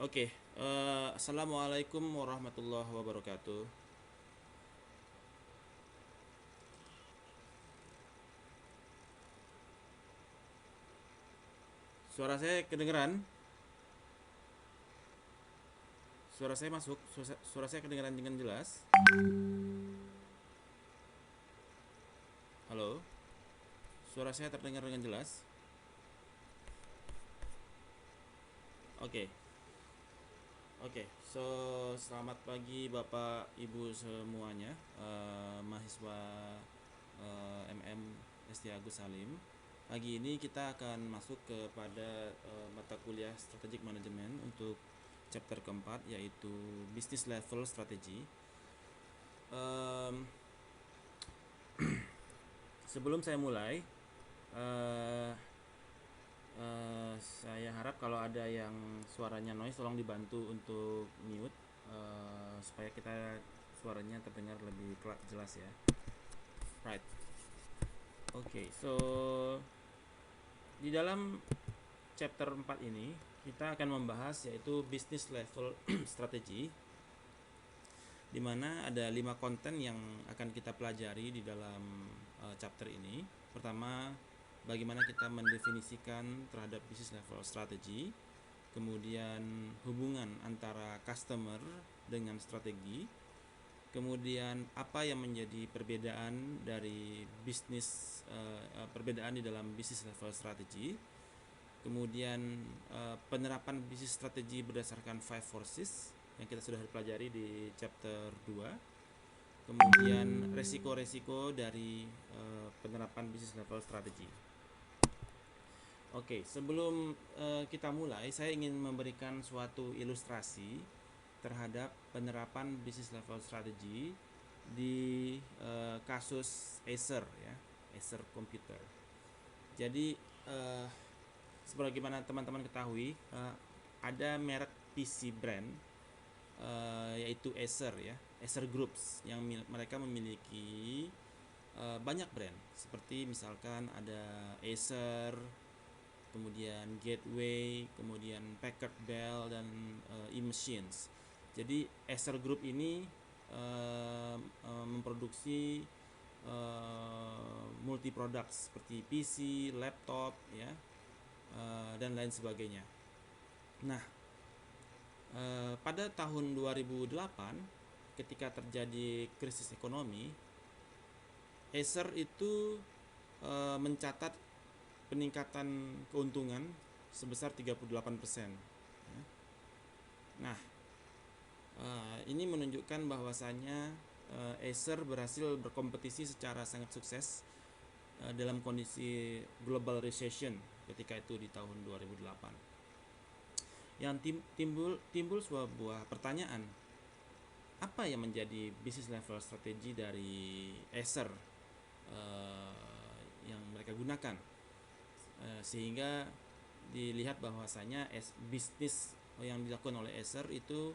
Oke, assalamualaikum warahmatullahi wabarakatuh. Suara saya kedengeran? Suara saya masuk? Suara saya kedengeran dengan jelas? Halo? Suara saya terdengar dengan jelas? Oke, oke. So, selamat pagi Bapak Ibu semuanya, mahasiswa MM ST Agus Salim. Pagi ini kita akan masuk kepada mata kuliah Strategic Management untuk chapter keempat, yaitu Business Level Strategy. Em, Sebelum saya mulai, eh, saya harap kalau ada yang suaranya noise tolong dibantu untuk mute, supaya kita suaranya terdengar lebih jelas ya. Right. Oke, so di dalam chapter 4 ini kita akan membahas yaitu business level strategy, di mana ada 5 konten yang akan kita pelajari di dalam chapter ini. Pertama, bagaimana kita mendefinisikan terhadap business level strategy, kemudian hubungan antara customer dengan strategi, kemudian apa yang menjadi perbedaan dari perbedaan di dalam business level strategy, kemudian penerapan bisnis strategi berdasarkan five forces yang kita sudah pelajari di chapter 2, kemudian resiko-resiko dari penerapan bisnis level strategi. Oke, sebelum kita mulai, saya ingin memberikan suatu ilustrasi terhadap penerapan bisnis level strategi di kasus Acer ya, Acer Computer. Jadi sebagaimana teman-teman ketahui, ada merek PC brand, yaitu Acer ya, Acer Groups, yang mereka memiliki banyak brand, seperti misalkan ada Acer, kemudian Gateway, kemudian Packard Bell, dan E-Machines. Jadi Acer Group ini memproduksi multi produk seperti PC, laptop ya, dan lain sebagainya. Nah, pada tahun 2008 ketika terjadi krisis ekonomi, Acer itu mencatat peningkatan keuntungan sebesar 38%. Nah, ini menunjukkan bahwasanya Acer berhasil berkompetisi secara sangat sukses dalam kondisi global recession ketika itu di tahun 2008. Yang timbul sebuah pertanyaan, apa yang menjadi business level strategi dari Acer yang mereka gunakan, sehingga dilihat bahwasanya bisnis yang dilakukan oleh Acer itu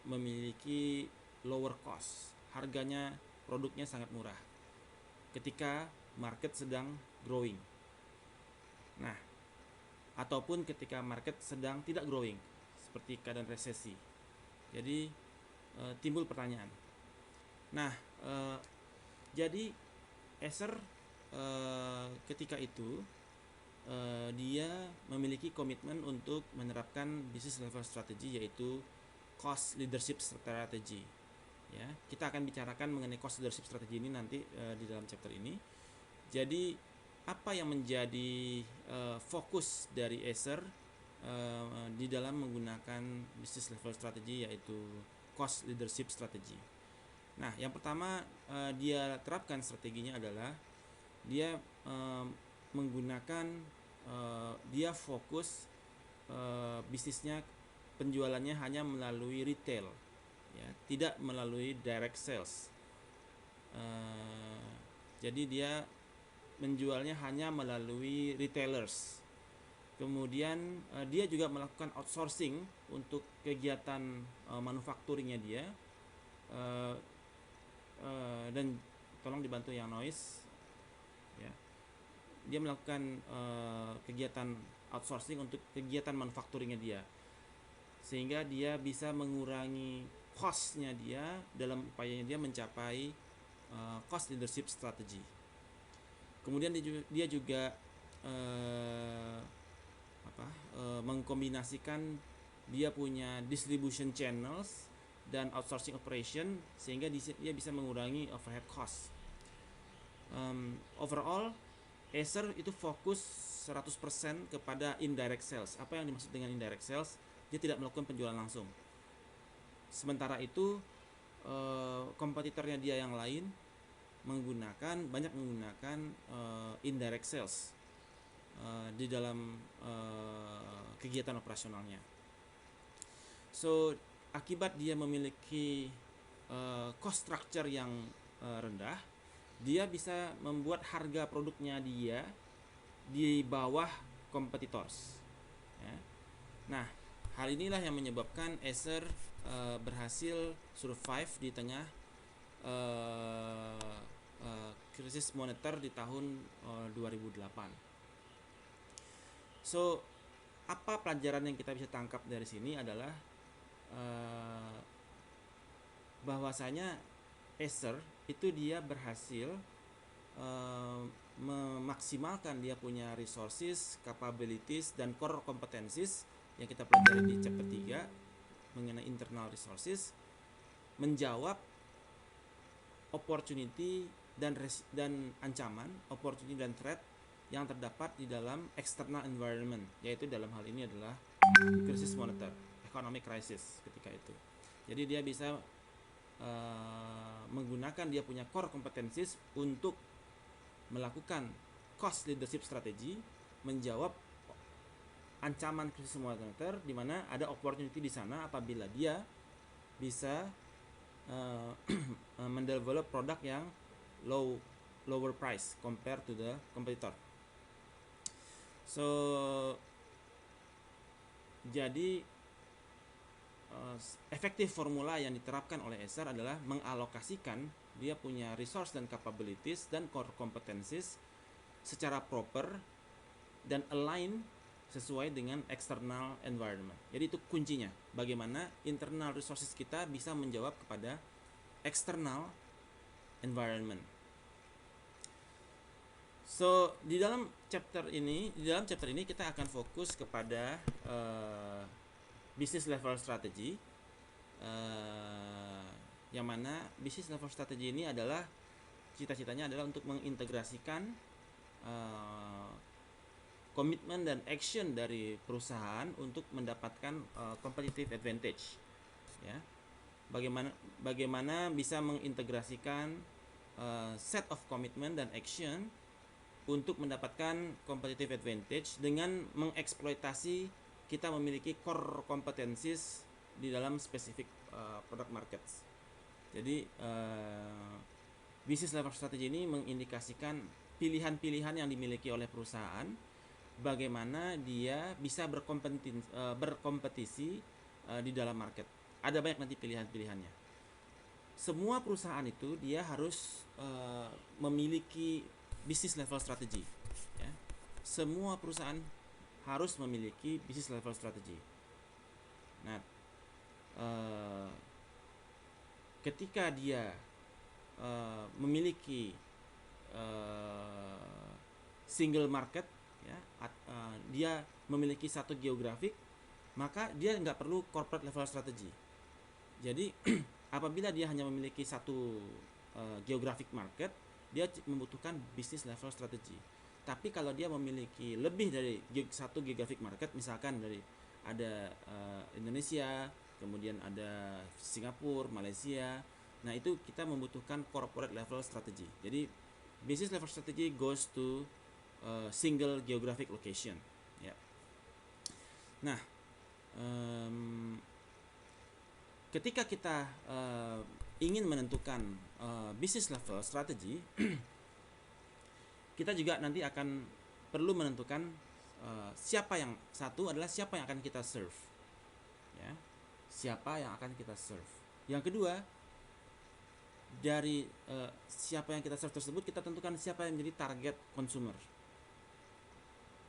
memiliki lower cost, harganya produknya sangat murah ketika market sedang growing. Nah, ataupun ketika market sedang tidak growing seperti keadaan resesi. Jadi timbul pertanyaan. Nah, jadi Acer ketika itu dia memiliki komitmen untuk menerapkan business level strategy, yaitu cost leadership strategy. Ya, kita akan bicarakan mengenai cost leadership strategy ini nanti di dalam chapter ini. Jadi apa yang menjadi fokus dari Acer di dalam menggunakan business level strategy, yaitu cost leadership strategy. Nah, yang pertama dia terapkan strateginya adalah dia menggunakan dia fokus bisnisnya, penjualannya hanya melalui retail ya, tidak melalui direct sales. Jadi dia menjualnya hanya melalui retailers. Kemudian dia juga melakukan outsourcing untuk kegiatan manufacturingnya dia, dan tolong dibantu yang noise ya. Dia melakukan kegiatan outsourcing untuk kegiatan manufacturingnya dia. sehingga dia bisa mengurangi cost-nya dia dalam upayanya dia mencapai cost leadership strategy. Kemudian dia juga mengkombinasikan dia punya distribution channels dan outsourcing operation sehingga dia bisa mengurangi overhead cost. Overall, Acer itu fokus 100% kepada indirect sales. Apa yang dimaksud dengan indirect sales? Dia tidak melakukan penjualan langsung. Sementara itu, kompetitornya dia yang lain banyak menggunakan indirect sales di dalam kegiatan operasionalnya. So, akibat dia memiliki cost structure yang rendah, dia bisa membuat harga produknya dia di bawah competitors. Ya. Nah, hal inilah yang menyebabkan Acer berhasil survive di tengah krisis moneter di tahun 2008. So, apa pelajaran yang kita bisa tangkap dari sini adalah bahwasanya Acer itu dia berhasil memaksimalkan dia punya resources, capabilities, dan core competencies yang kita pelajari di chapter 3 mengenai internal resources, menjawab opportunity dan ancaman, opportunity dan threat yang terdapat di dalam external environment, yaitu dalam hal ini adalah krisis moneter, economic crisis ketika itu. Jadi dia bisa menggunakan dia punya core competencies untuk melakukan cost leadership strategy, menjawab ancaman krisis moneter di mana ada opportunity di sana apabila dia bisa mendevelop produk yang lower price compared to the competitor. So, jadi efektif formula yang diterapkan oleh Acer adalah mengalokasikan dia punya resource dan capabilities dan core competencies secara proper dan align sesuai dengan external environment. Jadi itu kuncinya, bagaimana internal resources kita bisa menjawab kepada external environment. So, di dalam chapter ini kita akan fokus kepada business level strategy, yang mana business level strategy ini adalah cita-citanya adalah untuk mengintegrasikan komitmen dan action dari perusahaan untuk mendapatkan competitive advantage. Ya, bagaimana bisa mengintegrasikan set of commitment dan action untuk mendapatkan competitive advantage dengan mengeksploitasi kita memiliki core competencies di dalam spesifik product markets. Jadi business level strategy ini mengindikasikan pilihan-pilihan yang dimiliki oleh perusahaan, bagaimana dia bisa berkompetisi di dalam market. Ada banyak nanti pilihan-pilihannya. Semua perusahaan itu dia harus memiliki business level strategy. Ya. Semua perusahaan harus memiliki business level strategy. Nah, ketika dia memiliki single market, ya, dia memiliki satu geografik, maka dia nggak perlu corporate level strategy. Jadi apabila dia hanya memiliki satu geographic market, dia membutuhkan business level strategy. Tapi kalau dia memiliki lebih dari satu geographic market, misalkan dari ada Indonesia, kemudian ada Singapura, Malaysia, nah itu kita membutuhkan corporate level strategy. Jadi business level strategy goes to single geographic location. Ya. Nah, ketika kita ingin menentukan business level strategy, kita juga nanti akan perlu menentukan siapa yang akan kita serve, ya, siapa yang akan kita serve. Yang kedua, dari siapa yang kita serve tersebut kita tentukan siapa yang menjadi target consumer.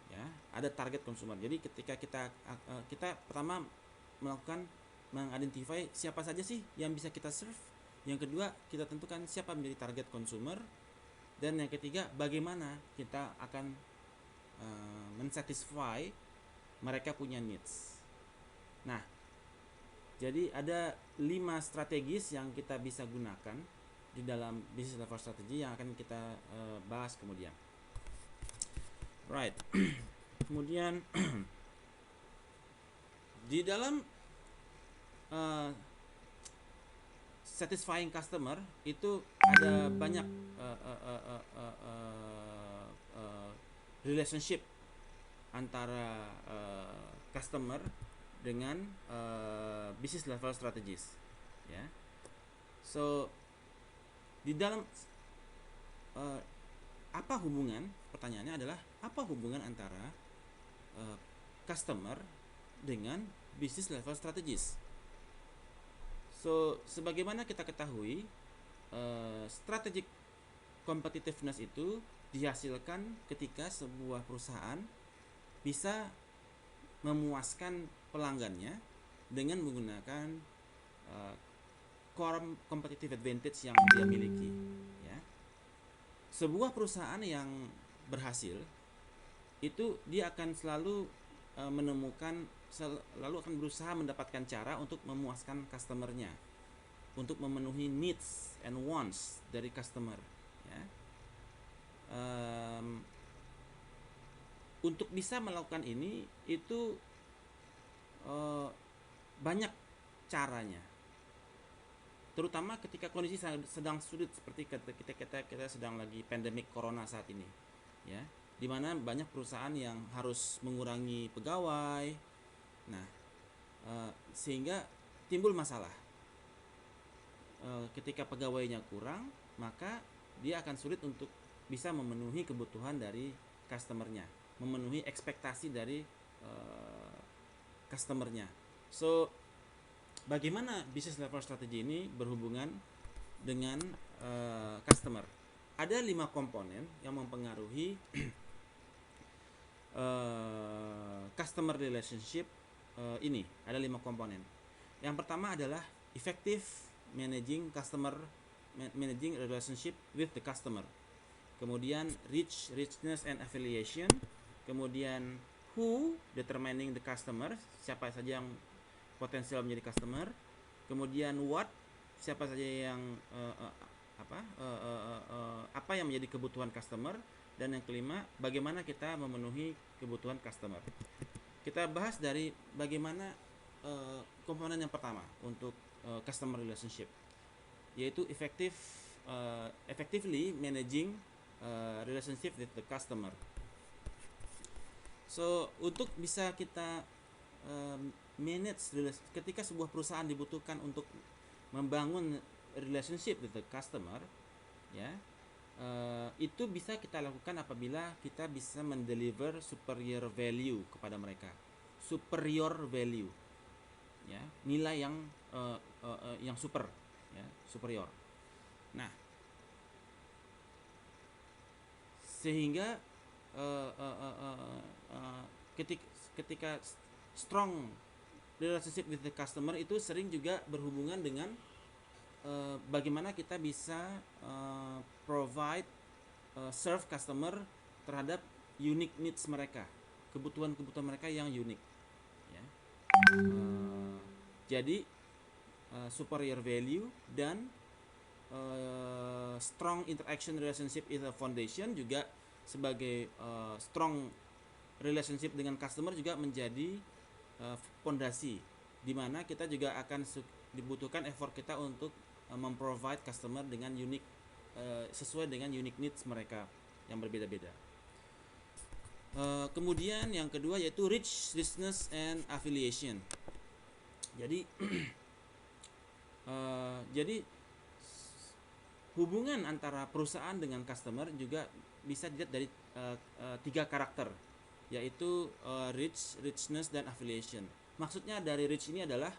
Ya, ada target consumer. Jadi ketika kita pertama melakukan mengidentify siapa saja sih yang bisa kita serve. Yang kedua, kita tentukan siapa menjadi target consumer. Dan yang ketiga, bagaimana kita akan mensatisfy mereka punya needs. Nah, jadi ada 5 strategis yang kita bisa gunakan di dalam business level strategy yang akan kita bahas kemudian. Right. Kemudian di dalam satisfying customer itu ada banyak relationship antara customer dengan business level strategis, ya. So di dalam apa hubungan? Pertanyaannya adalah apa hubungan antara customer dengan business level strategis? So sebagaimana kita ketahui, strategic competitiveness itu dihasilkan ketika sebuah perusahaan bisa memuaskan pelanggannya dengan menggunakan core competitive advantage yang dia miliki, ya. Sebuah perusahaan yang berhasil itu dia akan selalu selalu akan berusaha mendapatkan cara untuk memuaskan customernya, untuk memenuhi needs and wants dari customer, ya. Untuk bisa melakukan ini itu banyak caranya, terutama ketika kondisi sedang sulit seperti kita sedang lagi pandemik corona saat ini, ya, dimana banyak perusahaan yang harus mengurangi pegawai. Nah, sehingga timbul masalah. Ketika pegawainya kurang, maka dia akan sulit untuk bisa memenuhi kebutuhan dari customernya, memenuhi ekspektasi dari customernya. So, bagaimana business level strategy ini berhubungan dengan customer? Ada 5 komponen yang mempengaruhi customer relationship ini. Ada 5 komponen. Yang pertama adalah effective managing relationship with the customer. Kemudian richness and affiliation. Kemudian who, determining the customer, siapa saja yang potensial menjadi customer. Kemudian what, siapa saja yang apa yang menjadi kebutuhan customer. Dan yang kelima, bagaimana kita memenuhi kebutuhan customer. Kita bahas dari bagaimana komponen yang pertama untuk customer relationship, yaitu effectively managing relationship with the customer. So untuk bisa kita manage ketika sebuah perusahaan dibutuhkan untuk membangun relationship with the customer, ya, itu bisa kita lakukan apabila kita bisa mendeliver superior value kepada mereka. Superior value, ya, nilai yang super, ya, superior. Nah, sehingga ketika strong relationship with the customer itu sering juga berhubungan dengan bagaimana kita bisa provide serve customer terhadap unique needs mereka, kebutuhan mereka yang unik, ya. Jadi superior value dan strong interaction relationship is a foundation juga sebagai strong relationship dengan customer juga menjadi fondasi, di mana kita juga akan dibutuhkan effort kita untuk memprovide customer dengan unique sesuai dengan unique needs mereka yang berbeda-beda. Kemudian yang kedua yaitu richness and affiliation. Jadi jadi hubungan antara perusahaan dengan customer juga bisa dilihat dari 3 karakter, yaitu richness dan affiliation. Maksudnya dari rich ini adalah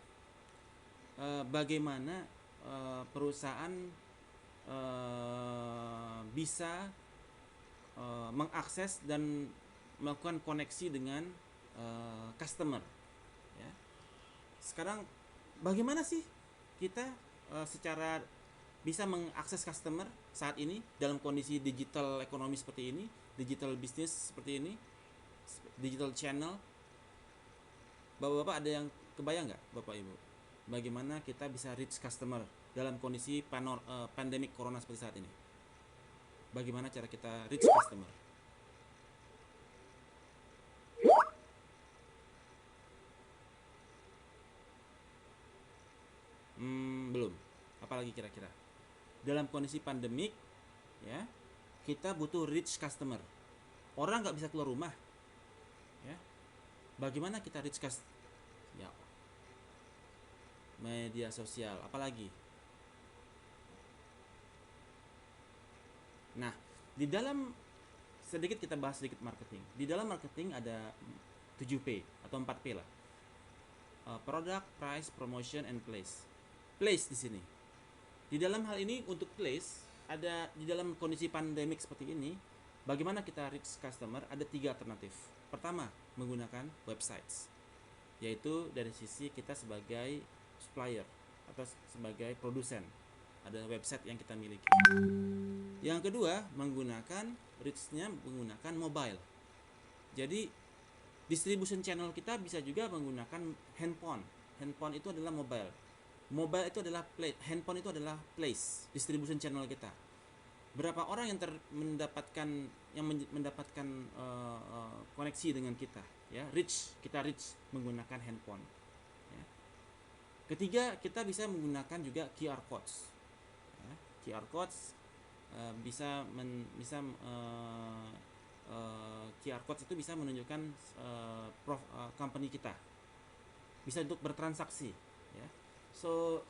bagaimana perusahaan bisa mengakses dan melakukan koneksi dengan customer, ya. sekarang bagaimana sih kita secara bisa mengakses customer saat ini dalam kondisi digital ekonomi seperti ini, digital bisnis seperti ini, digital channel. Bapak-bapak ada yang kebayang nggak, Bapak Ibu? Bagaimana kita bisa reach customer dalam kondisi pandemic corona seperti saat ini? Bagaimana cara kita reach customer? Belum. Apalagi kira-kira? Dalam kondisi pandemik, ya, kita butuh reach customer. Orang nggak bisa keluar rumah, ya. Bagaimana kita reach customer? Ya, media sosial, apalagi? Nah, di dalam sedikit kita bahas sedikit marketing. Di dalam marketing ada 7P atau 4P lah. Product, price, promotion, and place. Place di sini. Di dalam hal ini untuk place ada di dalam kondisi pandemik seperti ini, bagaimana kita reach customer? Ada 3 alternatif. Pertama, menggunakan websites, yaitu dari sisi kita sebagai supplier atau sebagai produsen, ada website yang kita miliki. Yang kedua, menggunakan reach-nya menggunakan mobile. Jadi distribution channel kita bisa juga menggunakan handphone. Handphone itu adalah mobile. Mobile itu adalah handphone itu adalah place, distribution channel kita. Berapa orang yang mendapatkan koneksi dengan kita, ya, kita reach menggunakan handphone. Ya. Ketiga, kita bisa menggunakan juga QR codes. Ya, QR codes QR codes itu bisa menunjukkan company kita, bisa untuk bertransaksi, ya. So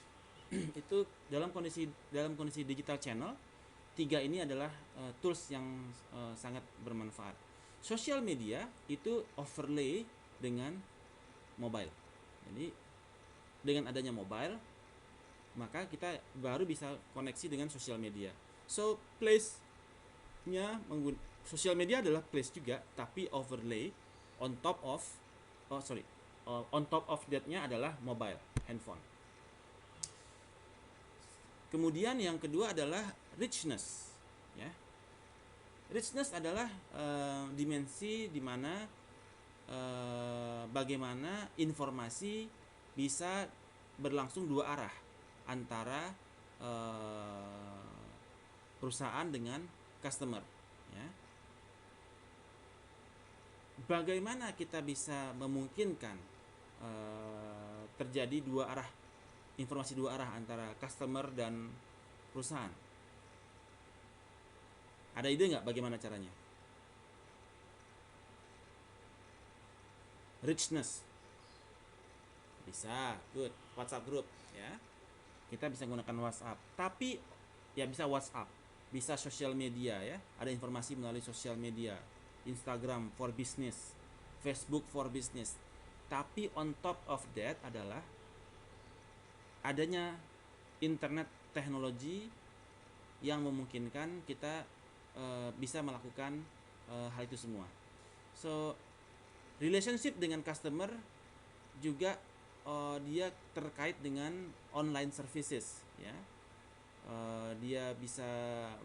itu dalam kondisi digital channel, 3 ini adalah tools yang sangat bermanfaat. Social media itu overlay dengan mobile. Jadi dengan adanya mobile, maka kita baru bisa koneksi dengan social media. So place-nya social media adalah place juga, tapi overlay on top of that-nya adalah mobile, handphone. Kemudian yang kedua adalah richness, ya. Richness adalah dimensi di mana bagaimana informasi bisa berlangsung 2 arah antara perusahaan dengan customer, ya. Bagaimana kita bisa memungkinkan terjadi 2 arah, informasi 2 arah antara customer dan perusahaan? Ada ide nggak bagaimana caranya? Richness bisa, good, WhatsApp group, ya. Kita bisa menggunakan WhatsApp, tapi ya bisa WhatsApp, bisa sosial media, ya. Ada informasi melalui sosial media, Instagram for business, Facebook for business. Tapi on top of that adalah adanya internet teknologi yang memungkinkan kita bisa melakukan hal itu semua. So relationship dengan customer juga dia terkait dengan online services, ya. Dia bisa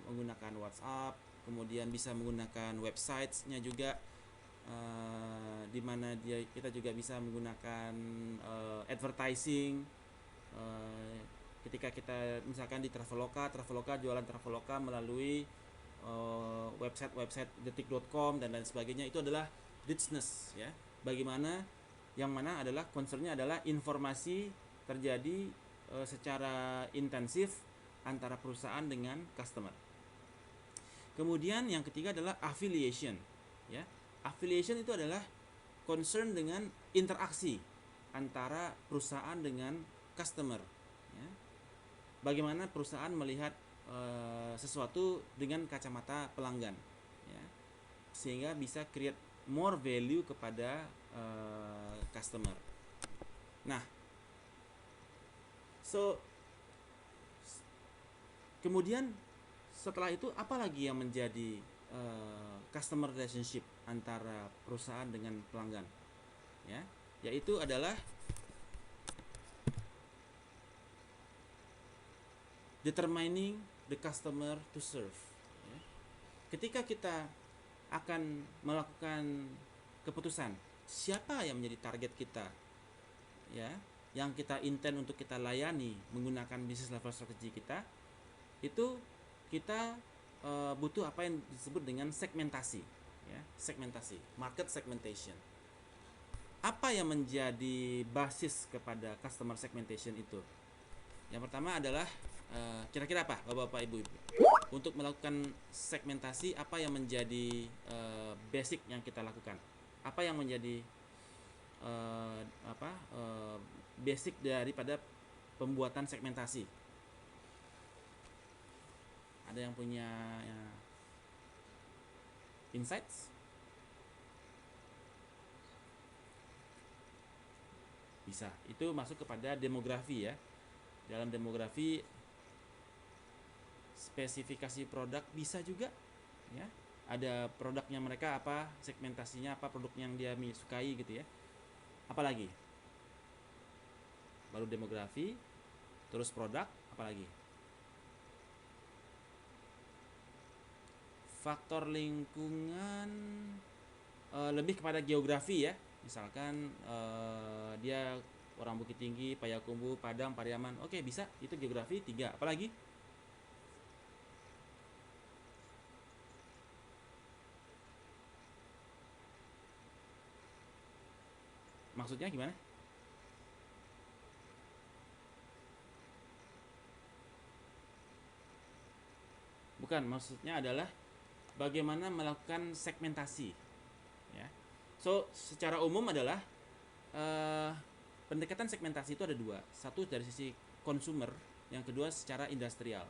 menggunakan WhatsApp, kemudian bisa menggunakan websites-nya juga, di mana kita juga bisa menggunakan advertising. Ketika kita misalkan di Traveloka jualan Traveloka melalui website detik.com dan lain sebagainya, itu adalah richness, ya. Bagaimana yang mana adalah concernnya adalah informasi terjadi secara intensif antara perusahaan dengan customer. Kemudian yang ketiga adalah affiliation, ya. Affiliation itu adalah concern dengan interaksi antara perusahaan dengan customer, ya. Bagaimana perusahaan melihat sesuatu dengan kacamata pelanggan, ya, sehingga bisa create more value kepada customer. Nah, so kemudian setelah itu apa lagi yang menjadi customer relationship antara perusahaan dengan pelanggan, ya, yaitu adalah determining the customer to serve. Ya. Ketika kita akan melakukan keputusan siapa yang menjadi target kita, ya, yang kita intend untuk kita layani menggunakan business level strategi kita, itu kita butuh apa yang disebut dengan segmentasi, ya, segmentasi, market segmentation. Apa yang menjadi basis kepada customer segmentation itu? Yang pertama adalah kira-kira apa, Bapak-bapak, Ibu-ibu? Untuk melakukan segmentasi, apa yang menjadi basic yang kita lakukan? Apa yang menjadi basic daripada pembuatan segmentasi? Ada yang punya insights? Bisa. Itu masuk kepada demografi, ya. Dalam demografi spesifikasi produk bisa juga, ya. Ada produknya mereka apa, segmentasinya apa, produk yang dia sukai gitu, ya. Apalagi? Baru demografi, terus produk, apalagi? Faktor lingkungan, lebih kepada geografi, ya. Misalkan dia orang Bukit Tinggi, Payakumbuh, Padang, Pariaman. Oke, bisa. Itu geografi 3. Apalagi? Maksudnya gimana? Bukan, maksudnya adalah bagaimana melakukan segmentasi, ya. So, secara umum adalah pendekatan segmentasi itu ada 2. Satu dari sisi consumer, yang kedua secara industrial.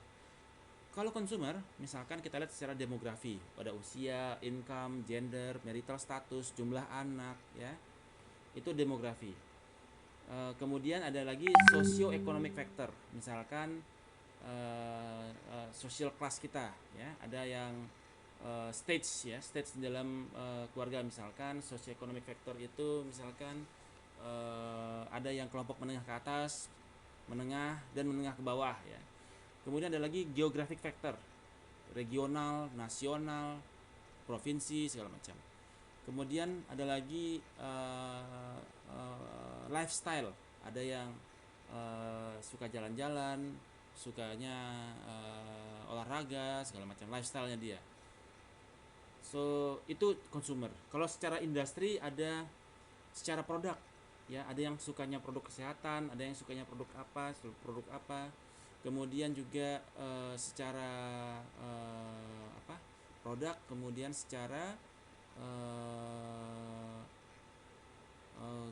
Kalau consumer, misalkan kita lihat secara demografi, pada usia, income, gender, marital status, jumlah anak, ya. Itu demografi. Kemudian ada lagi socio-economic factor, misalkan social class kita, ya. Ada yang stage, ya, stage di dalam keluarga, misalkan socio-economic factor itu misalkan ada yang kelompok menengah ke atas, menengah, dan menengah ke bawah, ya. Kemudian ada lagi geographic factor, regional, nasional, provinsi, segala macam. Kemudian ada lagi lifestyle, ada yang suka jalan-jalan, sukanya olahraga, segala macam, lifestyle-nya dia. So, itu consumer. Kalau secara industri ada secara produk, ya, ada yang sukanya produk kesehatan, ada yang sukanya produk apa. Kemudian juga secara produk, kemudian secara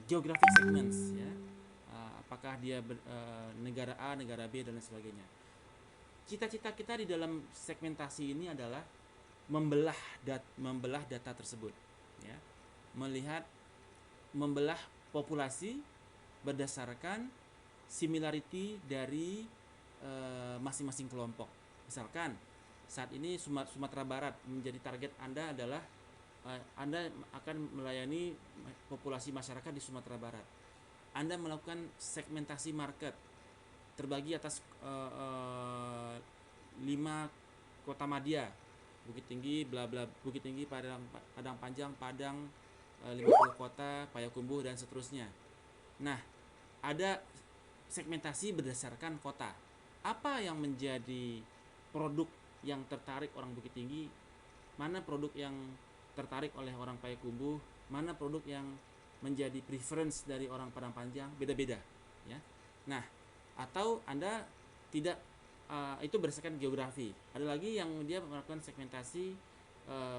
geographic segments, ya. Apakah dia negara A, negara B, dan lain sebagainya. Cita-cita kita di dalam segmentasi ini adalah membelah data tersebut, ya. Membelah populasi berdasarkan similarity dari masing-masing kelompok. Misalkan saat ini Sumatera Barat menjadi target Anda adalah Anda akan melayani populasi masyarakat di Sumatera Barat. Anda melakukan segmentasi market terbagi atas 5 kota madya, Bukit Tinggi, Bukit Tinggi, Padang Panjang, Padang, 50 kota, Payakumbuh, dan seterusnya. Nah, ada segmentasi berdasarkan kota. Apa yang menjadi produk yang tertarik orang Bukit Tinggi? Mana produk yang tertarik oleh orang Payakumbuh? Mana produk yang menjadi preference dari orang Padang Panjang? Beda-beda, ya. Nah, atau Anda tidak, itu berdasarkan geografi. Ada lagi yang dia melakukan segmentasi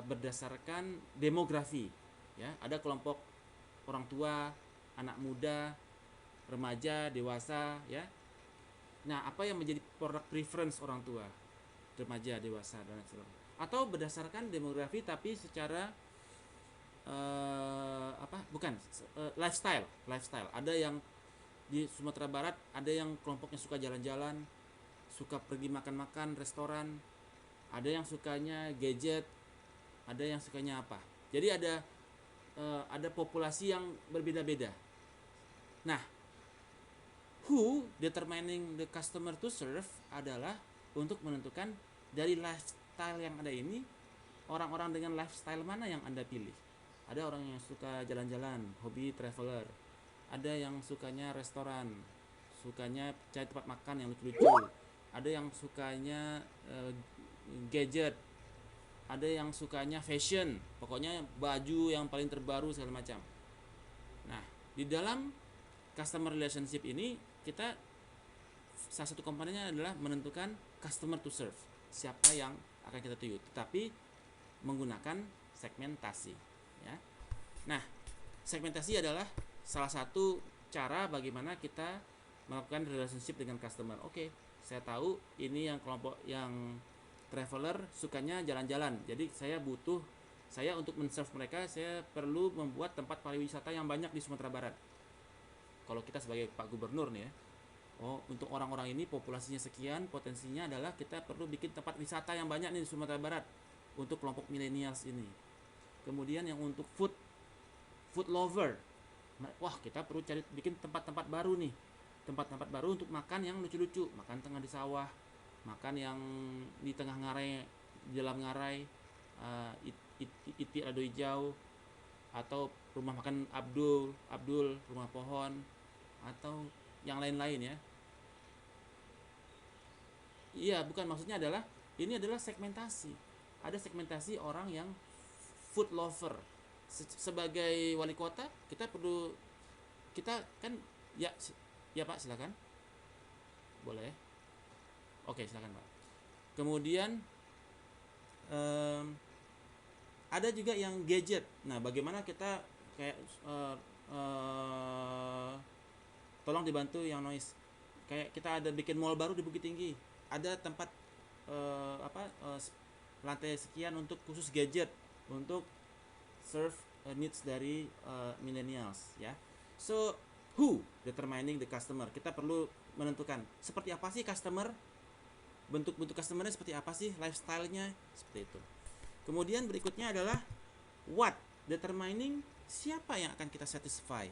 berdasarkan demografi, ya. Ada kelompok orang tua, anak muda, remaja, dewasa, ya. Nah, apa yang menjadi produk preference orang tua, remaja, dewasa, dan sebagainya. Atau berdasarkan demografi tapi secara lifestyle. Ada yang di Sumatera Barat, ada yang kelompoknya suka jalan-jalan, suka pergi makan-makan, restoran. Ada yang sukanya gadget, ada yang sukanya apa. Jadi ada populasi yang berbeda-beda. Nah, Who determining the customer to serve adalah untuk menentukan dari lifestyle yang ada ini, orang-orang dengan lifestyle mana yang Anda pilih. Ada orang yang suka jalan-jalan, hobi traveler. Ada yang sukanya restoran, sukanya cari tempat makan yang lucu-lucu. Ada yang sukanya gadget. Ada yang sukanya fashion, pokoknya baju yang paling terbaru segala macam. Nah, di dalam customer relationship ini kita salah satu komponennya adalah menentukan customer to serve, siapa yang akan kita tuju, tetapi menggunakan segmentasi, ya. Nah, segmentasi adalah salah satu cara bagaimana kita melakukan relationship dengan customer. Oke, saya tahu ini yang kelompok yang traveler sukanya jalan-jalan, jadi saya untuk men-serve mereka, saya perlu membuat tempat pariwisata yang banyak di Sumatera Barat. Kalau kita sebagai Pak Gubernur nih ya, untuk orang-orang ini populasinya sekian, potensinya adalah kita perlu bikin tempat wisata yang banyak nih di Sumatera Barat untuk kelompok millennials ini. Kemudian yang untuk food lover, wah kita perlu bikin tempat-tempat baru nih, tempat-tempat baru untuk makan yang lucu-lucu, makan tengah di sawah, makan yang di tengah ngarai, di dalam ngarai, iti ado hijau, atau rumah makan Abdul, rumah pohon, atau yang lain-lain ya. Iya, bukan, maksudnya adalah ini adalah segmentasi. Ada segmentasi orang yang food lover. Sebagai wali kota, kita kan ya Pak, silakan. Boleh. Oke, silakan Pak. Kemudian ada juga yang gadget. Nah, bagaimana kita kayak tolong dibantu yang noise. Kayak kita ada bikin mall baru di Bukit Tinggi. Ada tempat lantai sekian untuk khusus gadget untuk serve needs dari millennials, ya. So, who determining the customer? Kita perlu menentukan seperti apa sih customer, bentuk-bentuk customernya seperti apa sih, lifestyle-nya seperti itu. Kemudian berikutnya adalah what determining siapa yang akan kita satisfy.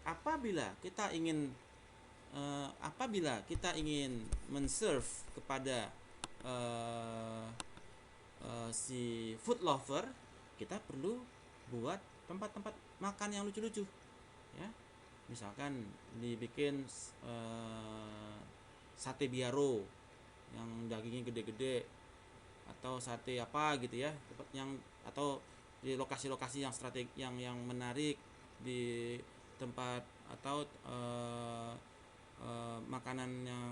Apabila kita ingin men-serve kepada si food lover, kita perlu buat tempat-tempat makan yang lucu-lucu, ya. Misalkan dibikin sate biaro yang dagingnya gede-gede, atau sate apa gitu ya, atau di lokasi-lokasi yang strategi yang menarik, di tempat atau makanan yang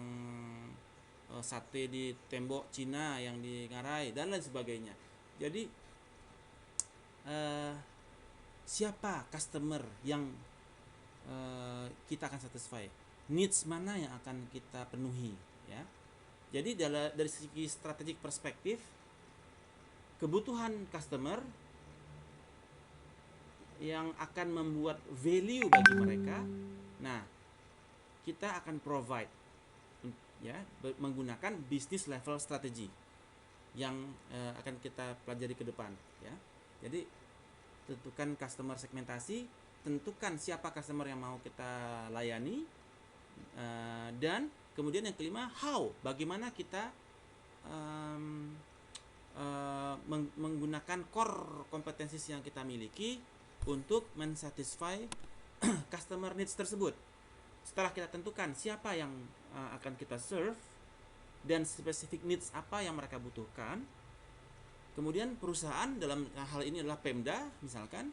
sate di tembok Cina yang di Ngarai dan lain sebagainya. Jadi siapa customer yang kita akan satisfy, needs mana yang akan kita penuhi, ya. Jadi dari segi strategik perspektif, kebutuhan customer yang akan membuat value bagi mereka, nah kita akan provide, ya, menggunakan business level strategi yang akan kita pelajari ke depan, ya. Jadi tentukan customer segmentasi, tentukan siapa customer yang mau kita layani, dan kemudian yang kelima, how, bagaimana kita menggunakan core kompetensi yang kita miliki untuk mensatisfy customer needs tersebut. Setelah kita tentukan siapa yang akan kita serve dan specific needs apa yang mereka butuhkan, kemudian perusahaan dalam hal ini adalah Pemda misalkan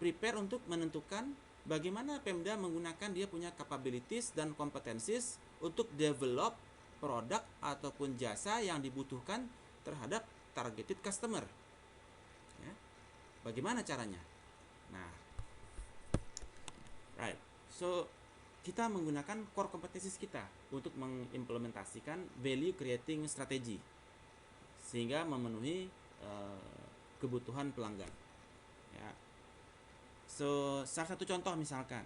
prepare untuk menentukan bagaimana Pemda menggunakan dia punya capabilities dan kompetensis untuk develop produk ataupun jasa yang dibutuhkan terhadap targeted customer, ya. Bagaimana caranya? Nah, right. So, kita menggunakan core kompetensi kita untuk mengimplementasikan value creating strategi sehingga memenuhi kebutuhan pelanggan, ya. So, salah satu contoh misalkan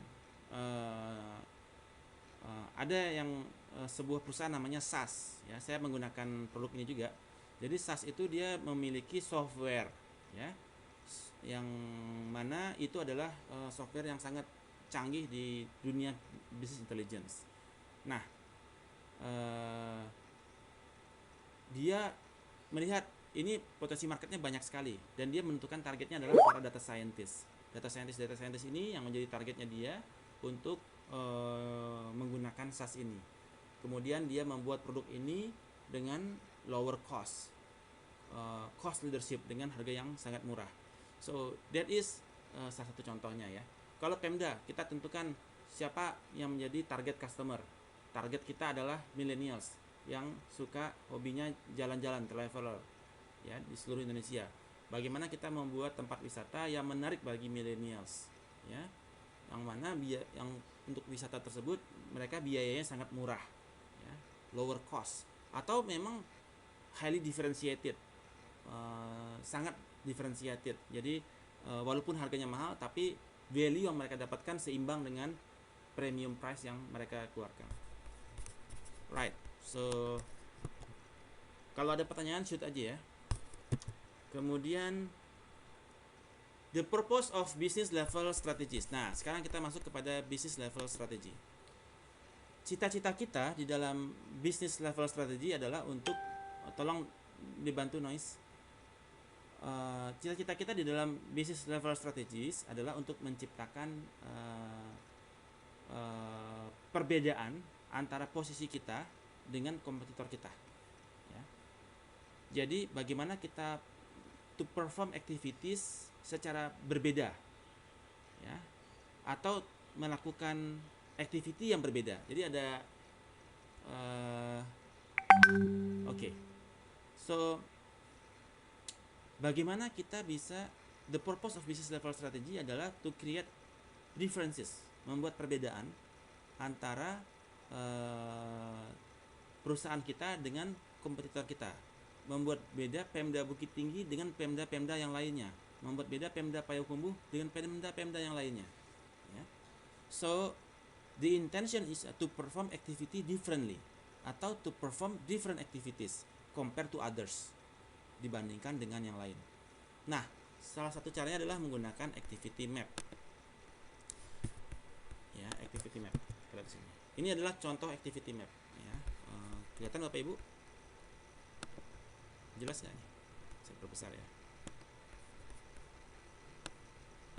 ada yang sebuah perusahaan namanya SAS, ya. Saya menggunakan produk ini juga. Jadi SAS itu dia memiliki software, ya, yang mana itu adalah software yang sangat canggih di dunia business intelligence. Nah, dia melihat ini potensi marketnya banyak sekali dan dia menentukan targetnya adalah para data scientist. Data scientist ini yang menjadi targetnya dia untuk menggunakan SaaS ini. Kemudian dia membuat produk ini dengan lower cost leadership dengan harga yang sangat murah. So that is salah satu contohnya ya. Kalau Pemda, kita tentukan siapa yang menjadi target customer. Target kita adalah millennials yang suka hobinya jalan-jalan, traveler ya di seluruh Indonesia. Bagaimana kita membuat tempat wisata yang menarik bagi millennials ya. Yang mana yang untuk wisata tersebut mereka biayanya sangat murah ya, lower cost atau memang highly differentiated. Sangat differentiated. Jadi walaupun harganya mahal tapi value yang mereka dapatkan seimbang dengan premium price yang mereka keluarkan. Right. So kalau ada pertanyaan shoot aja ya. Kemudian the purpose of business level strategies. Nah, sekarang kita masuk kepada business level strategy. Cita-cita kita di dalam business level strategy adalah untuk tolong dibantu noise. Cita-cita kita di dalam business level strategies adalah untuk menciptakan perbedaan antara posisi kita dengan kompetitor kita. Ya. Jadi bagaimana kita to perform activities secara berbeda, ya, atau melakukan activity yang berbeda. Jadi ada, okay. So bagaimana kita bisa, the purpose of business level strategy adalah to create differences, membuat perbedaan antara perusahaan kita dengan kompetitor kita, membuat beda Pemda Bukit Tinggi dengan Pemda-Pemda yang lainnya, membuat beda Pemda Payakumbuh dengan Pemda-Pemda yang lainnya. Ya. So the intention is to perform activity differently atau to perform different activities compared to others, dibandingkan dengan yang lain. Nah, salah satu caranya adalah menggunakan activity map. Ya, activity map. Lihat sini. Ini adalah contoh activity map. Ya, kelihatan Bapak Ibu? Jelas nggak nih? Saya perbesar ya.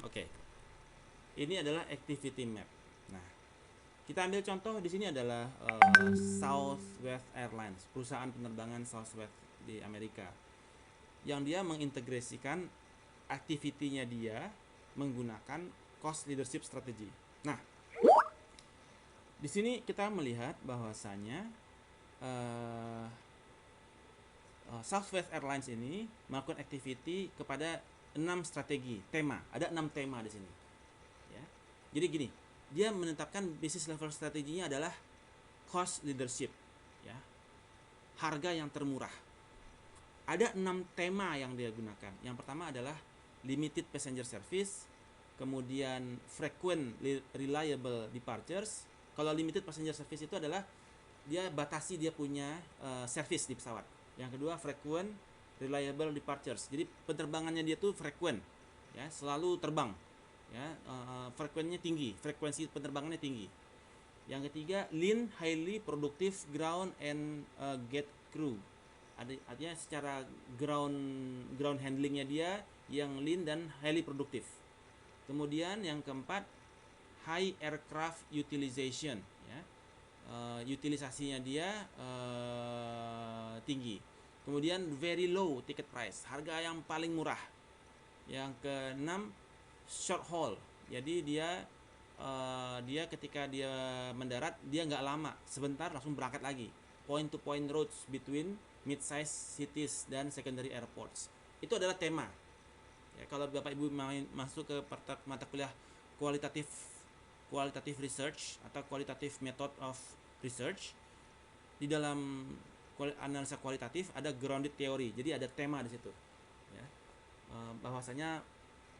Oke. Ini adalah activity map. Nah, kita ambil contoh di sini adalah Southwest Airlines, perusahaan penerbangan Southwest di Amerika, yang dia mengintegrasikan aktivitinya dia menggunakan cost leadership strategy. Nah, di sini kita melihat bahwasanya Southwest Airlines ini melakukan activity kepada 6 strategi, tema. Ada 6 tema di sini. Ya. Jadi gini, dia menetapkan business level strateginya adalah cost leadership, ya. Harga yang termurah. Ada 6 tema yang dia gunakan. Yang pertama adalah limited passenger service, kemudian frequent reliable departures. Kalau limited passenger service itu adalah dia batasi dia punya service di pesawat. Yang kedua frequent reliable departures. Jadi penerbangannya dia tuh frequent, ya, selalu terbang, ya, frekuensinya tinggi, frekuensi penerbangannya tinggi. Yang ketiga lean, highly productive ground and gate crew. Artinya secara ground handlingnya dia yang lean dan highly produktif. Kemudian yang keempat high aircraft utilization, ya. Utilisasinya dia tinggi. Kemudian very low ticket price, harga yang paling murah. Yang keenam short haul, jadi dia ketika dia mendarat dia nggak lama, sebentar langsung berangkat lagi. Point to point roads between mid-size cities dan secondary airports. Itu adalah tema. Ya, kalau Bapak Ibu masuk ke mata kuliah qualitative research atau qualitative method of research, di dalam analisa kualitatif ada grounded theory. Jadi ada tema di situ. Ya. Bahwasanya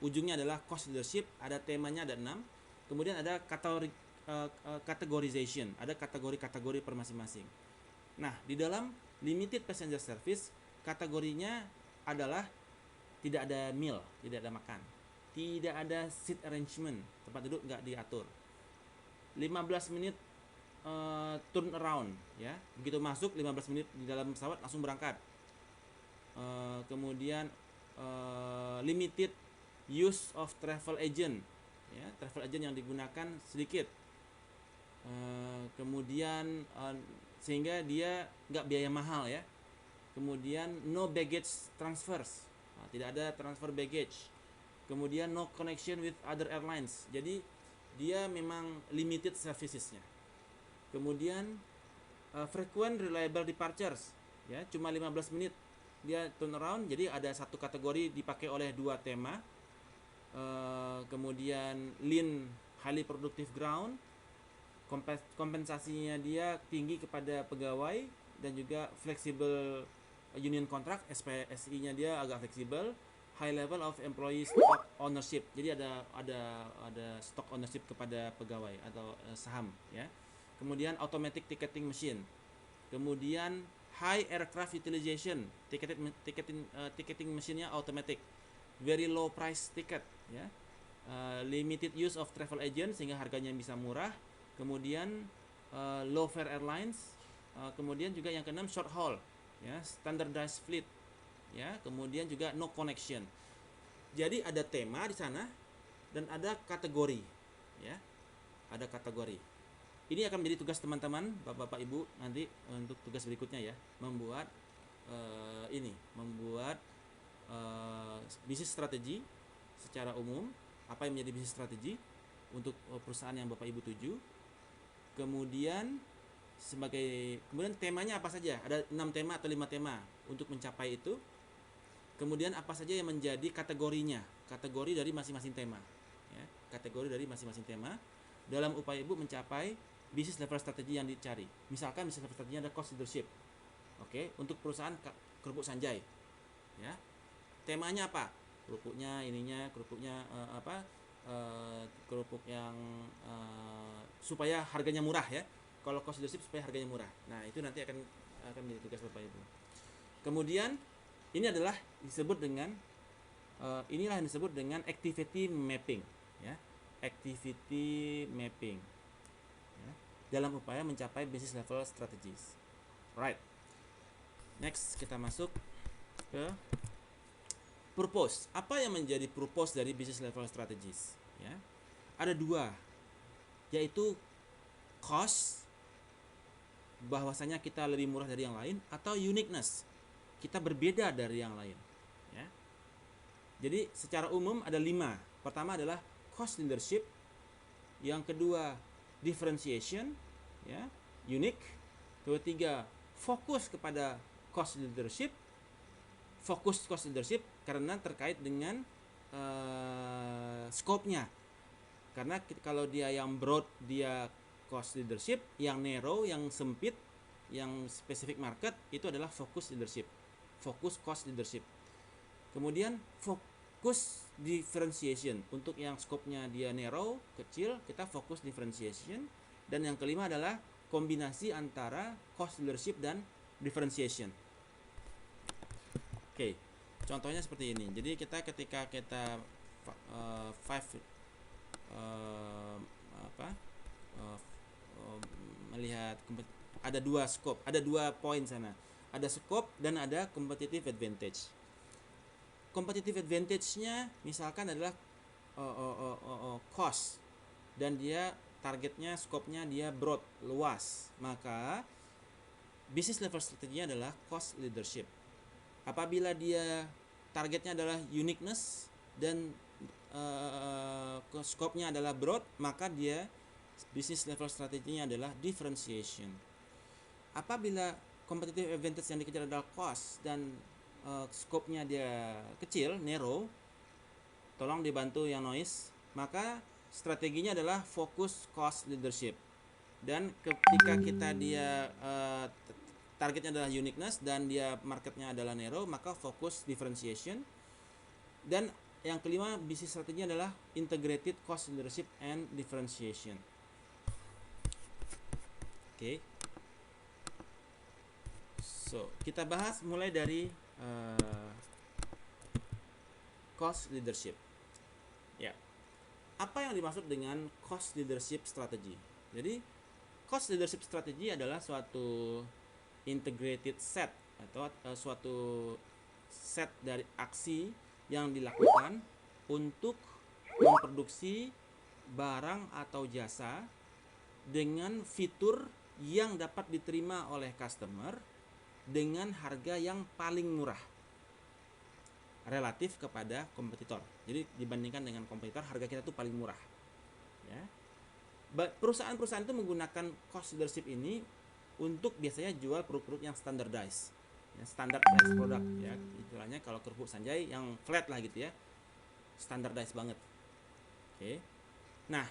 ujungnya adalah cost leadership, ada temanya ada 6. Kemudian ada categorization, ada kategori-kategori per masing-masing. Nah, di dalam limited passenger service kategorinya adalah tidak ada meal, tidak ada makan, tidak ada seat arrangement, tempat duduk nggak diatur, 15 menit turn around ya. Begitu masuk 15 menit di dalam pesawat langsung berangkat. Kemudian limited use of travel agent ya, travel agent yang digunakan sedikit. Kemudian sehingga dia nggak biaya mahal ya. Kemudian no baggage transfers, tidak ada transfer baggage. Kemudian no connection with other airlines, jadi dia memang limited servicesnya. Kemudian frequent reliable departures ya, cuma 15 menit dia turnaround, jadi ada satu kategori dipakai oleh dua tema. Kemudian lean highly productive ground, kompensasinya dia tinggi kepada pegawai, dan juga flexible union contract, SPSI-nya dia agak fleksibel, high level of employee stock ownership, jadi ada stock ownership kepada pegawai atau saham ya. Kemudian automatic ticketing machine, kemudian high aircraft utilization, ticketing machine-nya automatic, very low price ticket ya, limited use of travel agent sehingga harganya bisa murah. Kemudian low fare airlines, kemudian juga yang keenam short haul ya, standardized fleet ya, kemudian juga no connection. Jadi ada tema di sana dan ada kategori ya, ada kategori. Ini akan menjadi tugas teman-teman Bapak Ibu nanti untuk tugas berikutnya ya, membuat membuat bisnis strategi secara umum. Apa yang menjadi bisnis strategi untuk perusahaan yang Bapak Ibu tuju. Kemudian kemudian temanya apa saja, ada 6 tema atau 5 tema untuk mencapai itu. Kemudian apa saja yang menjadi kategorinya, kategori dari masing-masing tema ya, kategori dari masing-masing tema dalam upaya Ibu mencapai bisnis level strategi yang dicari. Misalkan bisnis level strateginya ada cost leadership. Oke, untuk perusahaan kerupuk Sanjay ya, temanya apa? Kerupuknya kerupuk yang supaya harganya murah ya. Kalau cost leadership supaya harganya murah. Nah, itu nanti akan menjadi tugas Bapak Ibu. Kemudian ini adalah disebut dengan inilah yang disebut dengan activity mapping ya. Activity mapping ya, dalam upaya mencapai business level strategies. Right. Next kita masuk ke purpose. Apa yang menjadi purpose dari business level strategies ya? Ada dua, yaitu cost, bahwasanya kita lebih murah dari yang lain, atau uniqueness, kita berbeda dari yang lain ya. Jadi secara umum ada 5. Pertama adalah cost leadership, yang kedua differentiation ya, unique, ketiga fokus kepada cost leadership, fokus cost leadership karena terkait dengan scope-nya. Karena kalau dia yang broad dia cost leadership, yang narrow, yang sempit, yang specific market itu adalah focus leadership, fokus cost leadership. Kemudian fokus differentiation, untuk yang scope-nya dia narrow, kecil, kita fokus differentiation. Dan yang kelima adalah kombinasi antara cost leadership dan differentiation. Oke, contohnya seperti ini. Jadi ketika kita melihat ada 2 scope, ada 2 poin sana. Ada scope dan ada competitive advantage. Competitive advantage-nya misalkan adalah cost, dan dia targetnya, scope-nya dia broad, luas. Maka business level strateginya adalah cost leadership. Apabila dia targetnya adalah uniqueness dan scope-nya adalah broad, maka dia business level strateginya adalah differentiation. Apabila competitive advantage yang dikejar adalah cost dan scope-nya dia kecil, narrow, tolong dibantu yang noise, maka strateginya adalah focus cost leadership. Dan ketika dia targetnya adalah uniqueness dan dia marketnya adalah narrow, maka fokus differentiation. Dan yang kelima, bisnis strateginya adalah integrated cost leadership and differentiation. Oke. So, kita bahas mulai dari cost leadership. Ya. Apa yang dimaksud dengan cost leadership strategy? Jadi cost leadership strategy adalah suatu integrated set atau suatu set dari aksi yang dilakukan untuk memproduksi barang atau jasa dengan fitur yang dapat diterima oleh customer dengan harga yang paling murah relatif kepada kompetitor. Jadi dibandingkan dengan kompetitor, harga kita tuh paling murah. Ya. Perusahaan-perusahaan itu menggunakan cost leadership ini untuk biasanya jual produk-produk yang standardized, ya, standardized produk, ya, istilahnya kalau kerupuk Sanjay yang flat lah gitu ya, standardized banget. Oke. Nah,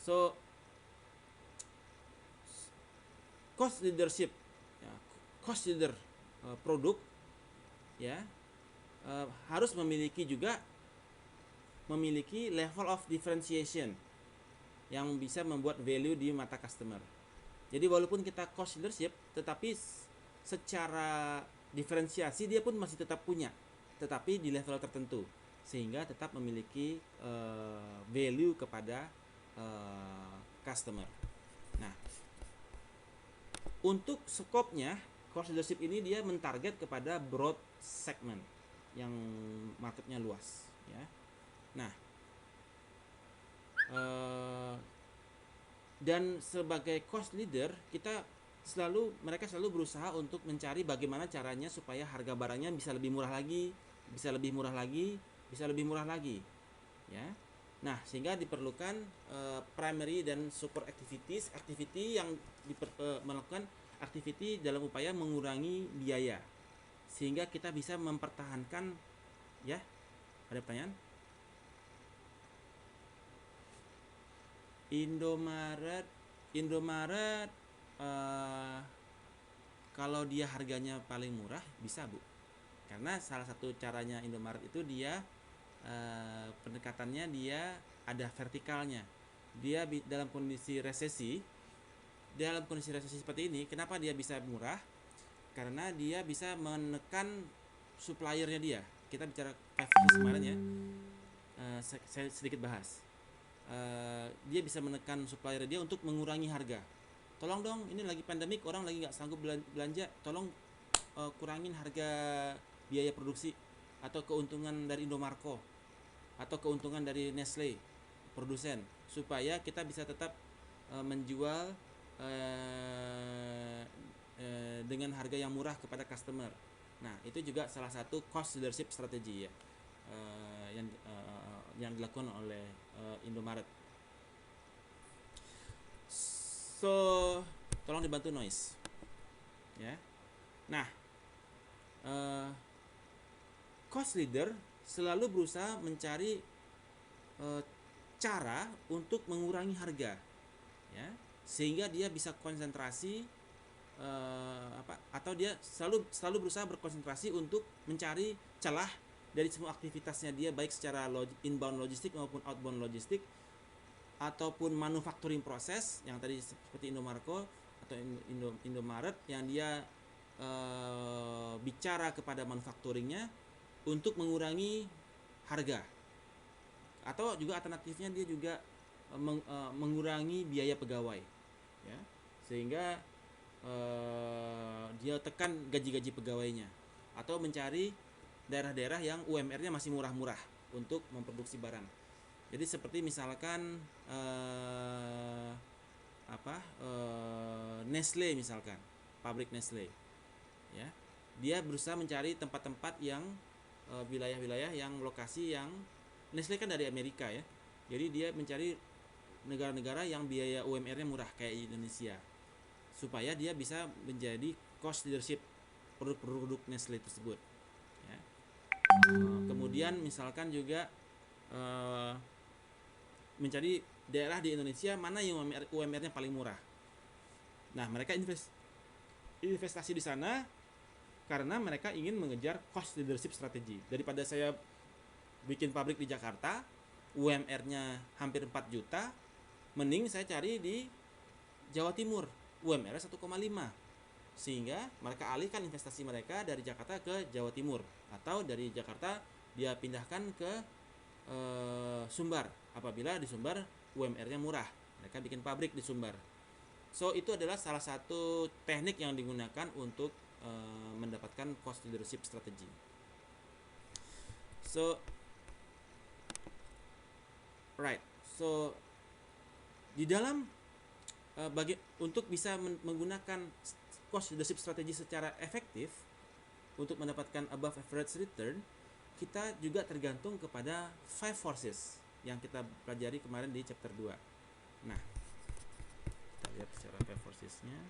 so cost leadership, ya, cost leader produk, ya, harus memiliki level of differentiation yang bisa membuat value di mata customer. Jadi walaupun kita cost leadership, tetapi secara diferensiasi dia pun masih tetap punya, tetapi di level tertentu, sehingga tetap memiliki value kepada customer. Nah, untuk skopnya, cost leadership ini dia mentarget kepada broad segment yang marketnya luas, ya. Nah, dan sebagai cost leader mereka selalu berusaha untuk mencari bagaimana caranya supaya harga barangnya bisa lebih murah lagi, bisa lebih murah lagi, bisa lebih murah lagi, ya. Nah, sehingga diperlukan primary dan support activity yang melakukan activity dalam upaya mengurangi biaya, sehingga kita bisa mempertahankan, ya. Ada pertanyaan? Indomaret kalau dia harganya paling murah bisa, Bu. Karena salah satu caranya Indomaret itu dia pendekatannya dia ada vertikalnya. Dia dalam kondisi resesi seperti ini, kenapa dia bisa murah? Karena dia bisa menekan suppliernya dia. Kita bicara 5G kemarin ya, saya sedikit bahas. Dia bisa menekan supplier dia untuk mengurangi harga. Tolong dong, ini lagi pandemik, orang lagi nggak sanggup belanja, tolong kurangin harga biaya produksi atau keuntungan dari Indomarko atau keuntungan dari Nestle produsen, supaya kita bisa tetap menjual dengan harga yang murah kepada customer. Nah, itu juga salah satu cost leadership strategi, ya, yang dilakukan oleh Indomaret. So, tolong dibantu noise, ya. Nah, cost leader selalu berusaha mencari cara untuk mengurangi harga, ya, sehingga dia bisa konsentrasi atau dia selalu berusaha berkonsentrasi untuk mencari celah dari semua aktivitasnya dia, baik secara inbound logistik maupun outbound logistik, ataupun manufacturing proses yang tadi seperti Indomarko atau Indomaret yang dia bicara kepada manufacturingnya untuk mengurangi harga, atau juga alternatifnya dia juga mengurangi biaya pegawai, ya, sehingga dia tekan gaji-gaji pegawainya, atau mencari daerah-daerah yang UMR-nya masih murah-murah untuk memproduksi barang. Jadi seperti misalkan Nestle misalkan, pabrik Nestle, ya, dia berusaha mencari tempat-tempat yang wilayah-wilayah yang lokasi yang Nestle kan dari Amerika, ya, jadi dia mencari negara-negara yang biaya UMR-nya murah kayak Indonesia, supaya dia bisa menjadi cost leadership produk-produk Nestle tersebut, ya. Kemudian misalkan juga mencari daerah di Indonesia mana yang UMR-nya paling murah. Nah, mereka investasi di sana karena mereka ingin mengejar cost leadership strategi. Daripada saya bikin pabrik di Jakarta, UMR-nya hampir 4 juta, mending saya cari di Jawa Timur, UMR-nya 1,5. Sehingga mereka alihkan investasi mereka dari Jakarta ke Jawa Timur, atau dari Jakarta dia pindahkan ke Sumbar. Apabila di Sumbar UMR-nya murah, mereka bikin pabrik di Sumbar. So itu adalah salah satu teknik yang digunakan untuk mendapatkan cost leadership strategy. So right, so di dalam untuk bisa menggunakan cost leadership strategy secara efektif untuk mendapatkan above average return, kita juga tergantung kepada 5 forces yang kita pelajari kemarin di chapter 2. Nah, kita lihat secara 5 forces-nya.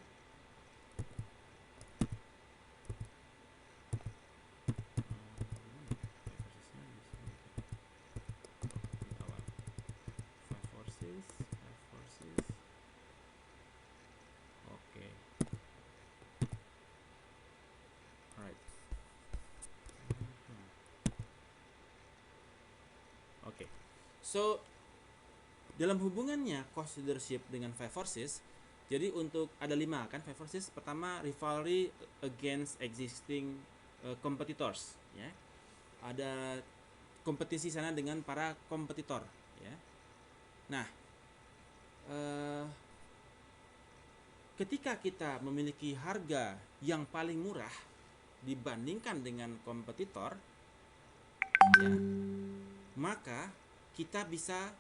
Oke. Alright. Oke. So dalam hubungannya cost leadership dengan 5 forces, jadi untuk ada 5 kan 5 forces. Pertama, rivalry against existing competitors, ya. Ada kompetisi sana dengan para kompetitor, ya. Nah, ketika kita memiliki harga yang paling murah dibandingkan dengan kompetitor, ya, maka kita bisa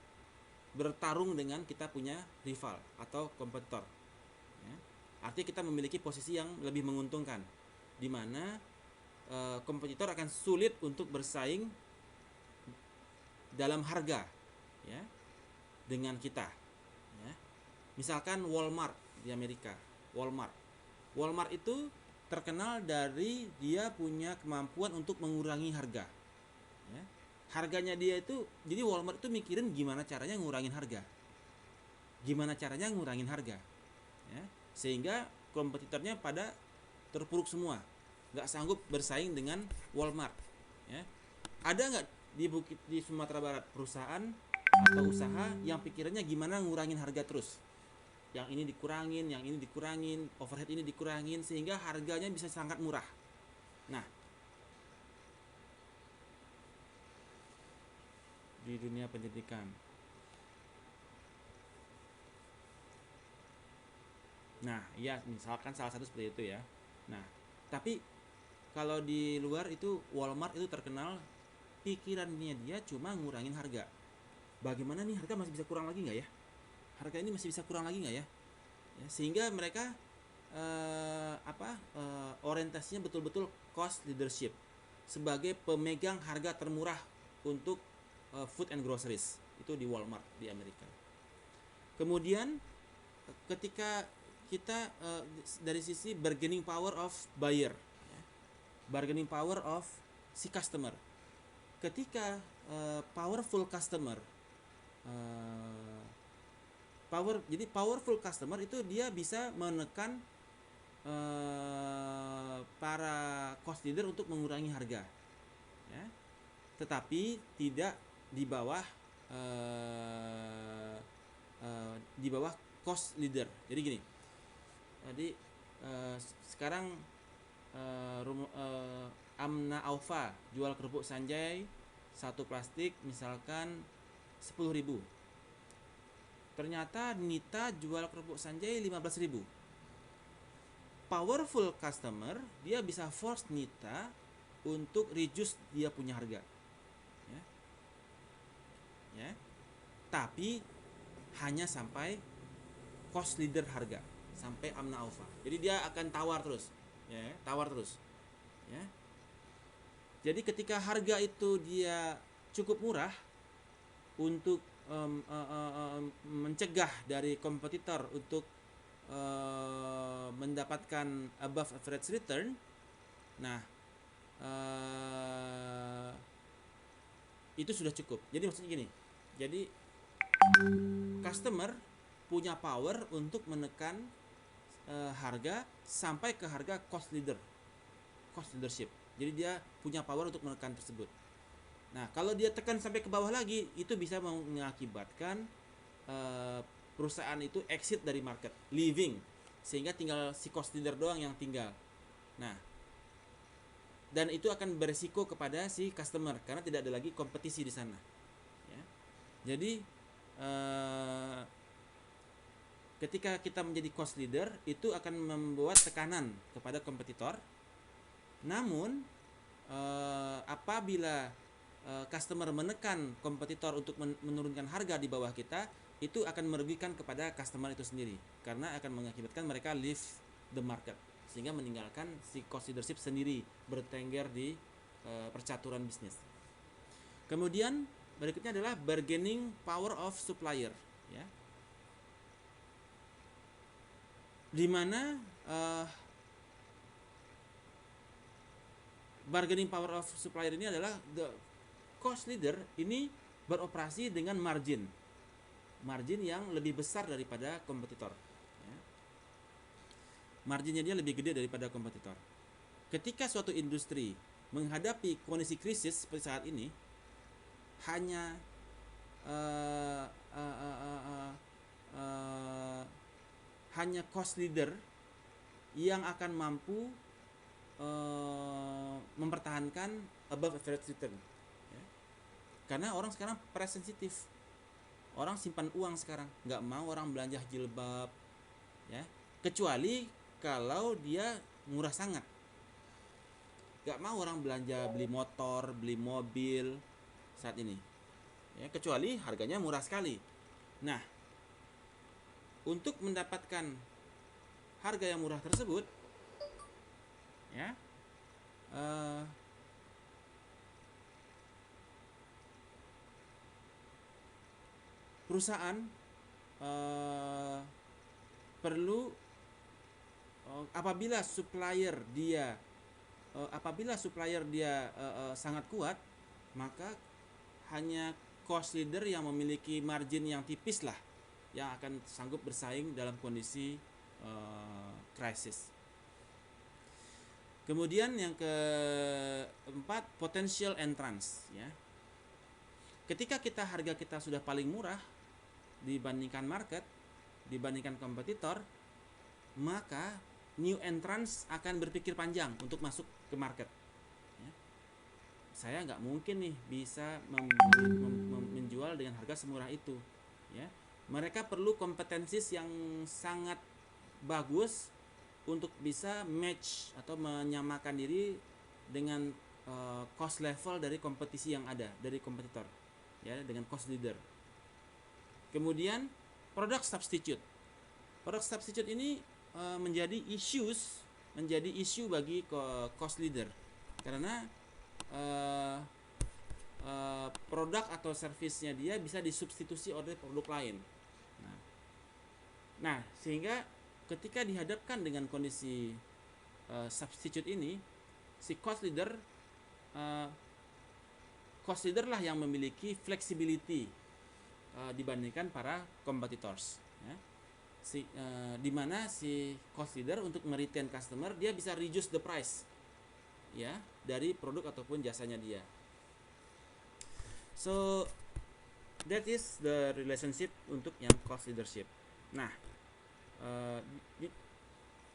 bertarung dengan kita punya rival atau kompetitor, ya. Artinya kita memiliki posisi yang lebih menguntungkan, di mana kompetitor akan sulit untuk bersaing dalam harga, ya, dengan kita, ya. Misalkan Walmart di Amerika. Walmart itu terkenal dari dia punya kemampuan untuk mengurangi harga, ya. Harganya dia itu, jadi Walmart itu mikirin gimana caranya ngurangin harga, ya, sehingga kompetitornya pada terpuruk semua, nggak sanggup bersaing dengan Walmart, ya. Ada nggak di Sumatera Barat perusahaan atau usaha yang pikirannya gimana ngurangin harga terus, yang ini dikurangin, overhead ini dikurangin, sehingga harganya bisa sangat murah. Nah, di dunia pendidikan, nah ya misalkan salah satu seperti itu, ya. Nah, tapi kalau di luar itu Walmart itu terkenal pikirannya dia cuma ngurangin harga. Bagaimana nih harga masih bisa kurang lagi nggak ya? Harga ini masih bisa kurang lagi nggak ya? Ya, sehingga mereka orientasinya betul-betul cost leadership sebagai pemegang harga termurah untuk food and groceries itu di Walmart di Amerika. Kemudian ketika kita dari sisi bargaining power of buyer, ya, bargaining power of si customer, ketika powerful customer, jadi powerful customer itu dia bisa menekan para cost leader untuk mengurangi harga, ya, tetapi tidak di bawah cost leader. Jadi gini, sekarang Amna Aufa jual kerupuk Sanjay satu plastik misalkan 10.000. Ternyata Nita jual kerupuk Sanjay 15.000. Powerful customer dia bisa force Nita untuk reduce dia punya harga, ya. Ya. Tapi hanya sampai cost leader harga, sampai Amna Aufa. Jadi dia akan tawar terus, ya, ya. Jadi ketika harga itu dia cukup murah untuk mencegah dari kompetitor untuk mendapatkan above average return, nah itu sudah cukup. Jadi maksudnya gini, jadi customer punya power untuk menekan harga sampai ke harga cost leadership. Jadi dia punya power untuk menekan tersebut. Nah, kalau dia tekan sampai ke bawah lagi, itu bisa mengakibatkan perusahaan itu exit dari market, leaving, sehingga tinggal si cost leader doang yang tinggal. Nah, dan itu akan beresiko kepada si customer karena tidak ada lagi kompetisi di sana. Jadi ketika kita menjadi cost leader itu akan membuat tekanan kepada kompetitor. Namun apabila customer menekan kompetitor untuk menurunkan harga di bawah kita, itu akan merugikan kepada customer itu sendiri karena akan mengakibatkan mereka leave the market sehingga meninggalkan si cost leadership sendiri bertengger di percaturan bisnis. Kemudian berikutnya adalah bargaining power of supplier, ya, di mana bargaining power of supplier ini adalah the cost leader ini beroperasi dengan margin yang lebih besar daripada kompetitor, ya. Marginnya dia lebih gede daripada kompetitor. Ketika suatu industri menghadapi kondisi krisis seperti saat ini, hanya hanya cost leader yang akan mampu mempertahankan above average return, ya. Karena orang sekarang price sensitif, orang simpan uang sekarang, nggak mau orang belanja jilbab, ya, kecuali kalau dia murah sangat. Nggak mau orang belanja beli motor, beli mobil saat ini, ya, kecuali harganya murah sekali. Nah, untuk mendapatkan harga yang murah tersebut, ya, perusahaan perlu apabila supplier dia sangat kuat, maka hanya cost leader yang memiliki margin yang tipis lah yang akan sanggup bersaing dalam kondisi krisis. Kemudian yang keempat, potential entrance, ya. Ketika harga kita sudah paling murah dibandingkan market, dibandingkan kompetitor, maka new entrance akan berpikir panjang untuk masuk ke market, ya. Saya nggak mungkin nih bisa menjual dengan harga semurah itu, ya. Mereka perlu kompetensi yang sangat bagus untuk bisa match atau menyamakan diri dengan cost level dari kompetisi yang ada, dari kompetitor, ya, dengan cost leader. Kemudian product substitute. Product substitute ini menjadi isu bagi cost leader karena produk atau servisnya dia bisa disubstitusi oleh produk lain. Nah, sehingga ketika dihadapkan dengan kondisi substitute ini, si cost leader lah yang memiliki flexibility dibandingkan para competitors, ya. Di mana si cost leader untuk meretain customer dia bisa reduce the price, ya, dari produk ataupun jasanya dia. So that is the relationship untuk yang cost leadership. Nah,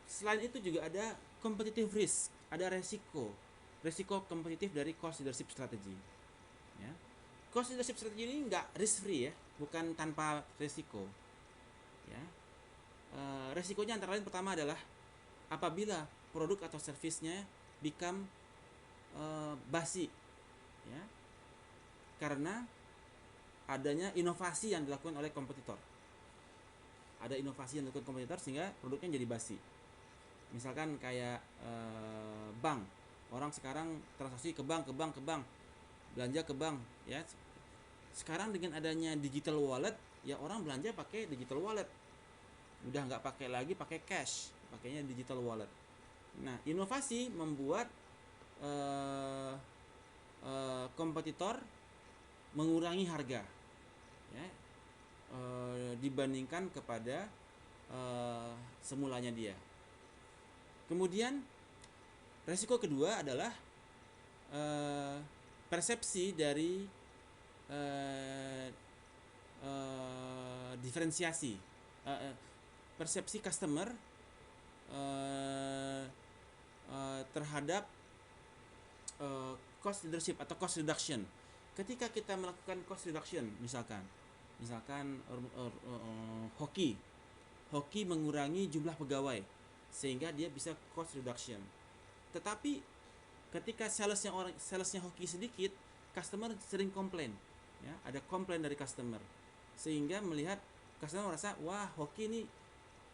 selain itu juga ada competitive risk, ada resiko kompetitif dari cost leadership strategy, ya. Cost leadership strategy ini nggak risk free, ya, bukan tanpa resiko, ya. Resikonya antara lain pertama adalah apabila produk atau servisnya become basi, ya, karena adanya inovasi yang dilakukan oleh kompetitor. Ada inovasi yang dilakukan kompetitor sehingga produknya jadi basi. Misalkan kayak bank, orang sekarang transaksi ke bank, belanja ke bank, ya. Sekarang dengan adanya digital wallet, ya orang belanja pakai digital wallet, udah nggak pakai lagi pakai cash, pakainya digital wallet. Nah, inovasi membuat kompetitor mengurangi harga, ya, dibandingkan kepada semulanya dia. Kemudian resiko kedua adalah persepsi dari diferensiasi, persepsi customer terhadap cost leadership atau cost reduction. Ketika kita melakukan cost reduction, misalkan misalkan hoki mengurangi jumlah pegawai sehingga dia bisa cost reduction. Tetapi ketika salesnya hoki sedikit, customer sering komplain, ya, ada komplain dari customer, sehingga melihat customer merasa, wah, hoki ini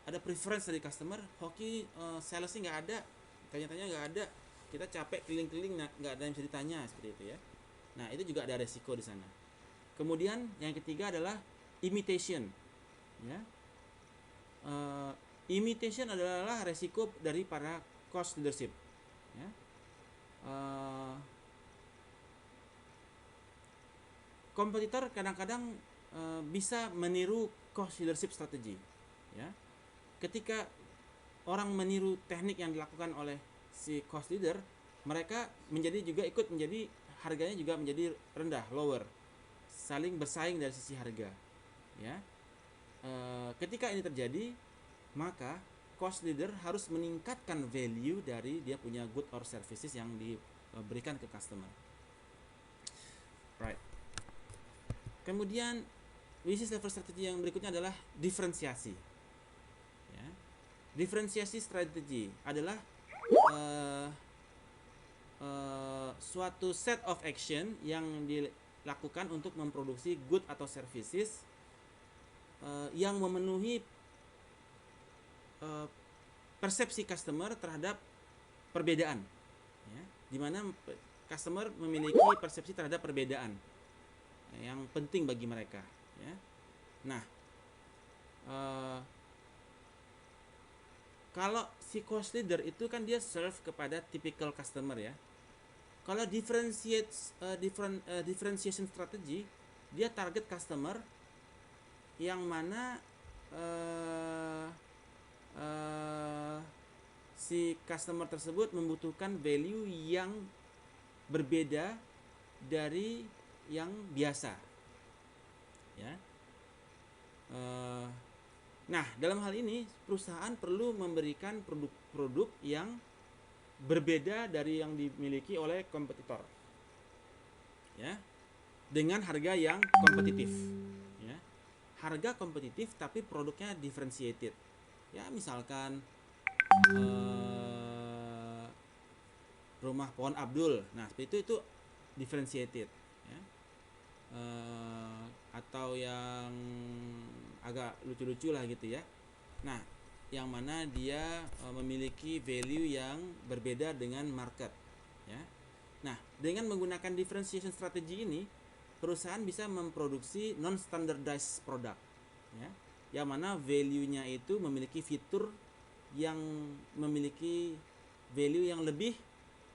ada preference dari customer, hoki salesnya nggak ada, tanya-tanya nggak ada, kita capek keliling-keliling nggak ada yang bisa ditanya, seperti itu ya. Nah, itu juga ada resiko di sana. Kemudian yang ketiga adalah imitation, ya. Imitation adalah resiko dari para cost leadership, ya. Kompetitor kadang-kadang bisa meniru cost leadership strategi, ya. Ketika orang meniru teknik yang dilakukan oleh si cost leader, mereka ikut menjadi harganya juga menjadi rendah, lower, saling bersaing dari sisi harga, ya. Ketika ini terjadi, maka cost leader harus meningkatkan value dari dia punya good or services yang diberikan ke customer, right. Kemudian bisnis level strategi yang berikutnya adalah diferensiasi, ya. Diferensiasi strategi adalah suatu set of action yang dilakukan untuk memproduksi good atau services yang memenuhi persepsi customer terhadap perbedaan, ya, dimana customer memiliki persepsi terhadap perbedaan yang penting bagi mereka, ya. Nah, kalau si cost leader itu kan dia serve kepada typical customer, ya. Kalau differentiation strategy, dia target customer yang mana si customer tersebut membutuhkan value yang berbeda dari yang biasa, ya. Nah, dalam hal ini perusahaan perlu memberikan produk-produk yang berbeda dari yang dimiliki oleh kompetitor, ya, dengan harga yang kompetitif, ya. Harga kompetitif tapi produknya differentiated, ya. Misalkan rumah pohon Abdul, nah seperti itu differentiated, ya. Atau yang agak lucu-lucu lah gitu, ya. Nah, yang mana dia memiliki value yang berbeda dengan market, ya. Nah, dengan menggunakan differentiation strategy ini, perusahaan bisa memproduksi non standardized product, ya, yang mana value-nya itu memiliki fitur yang memiliki value yang lebih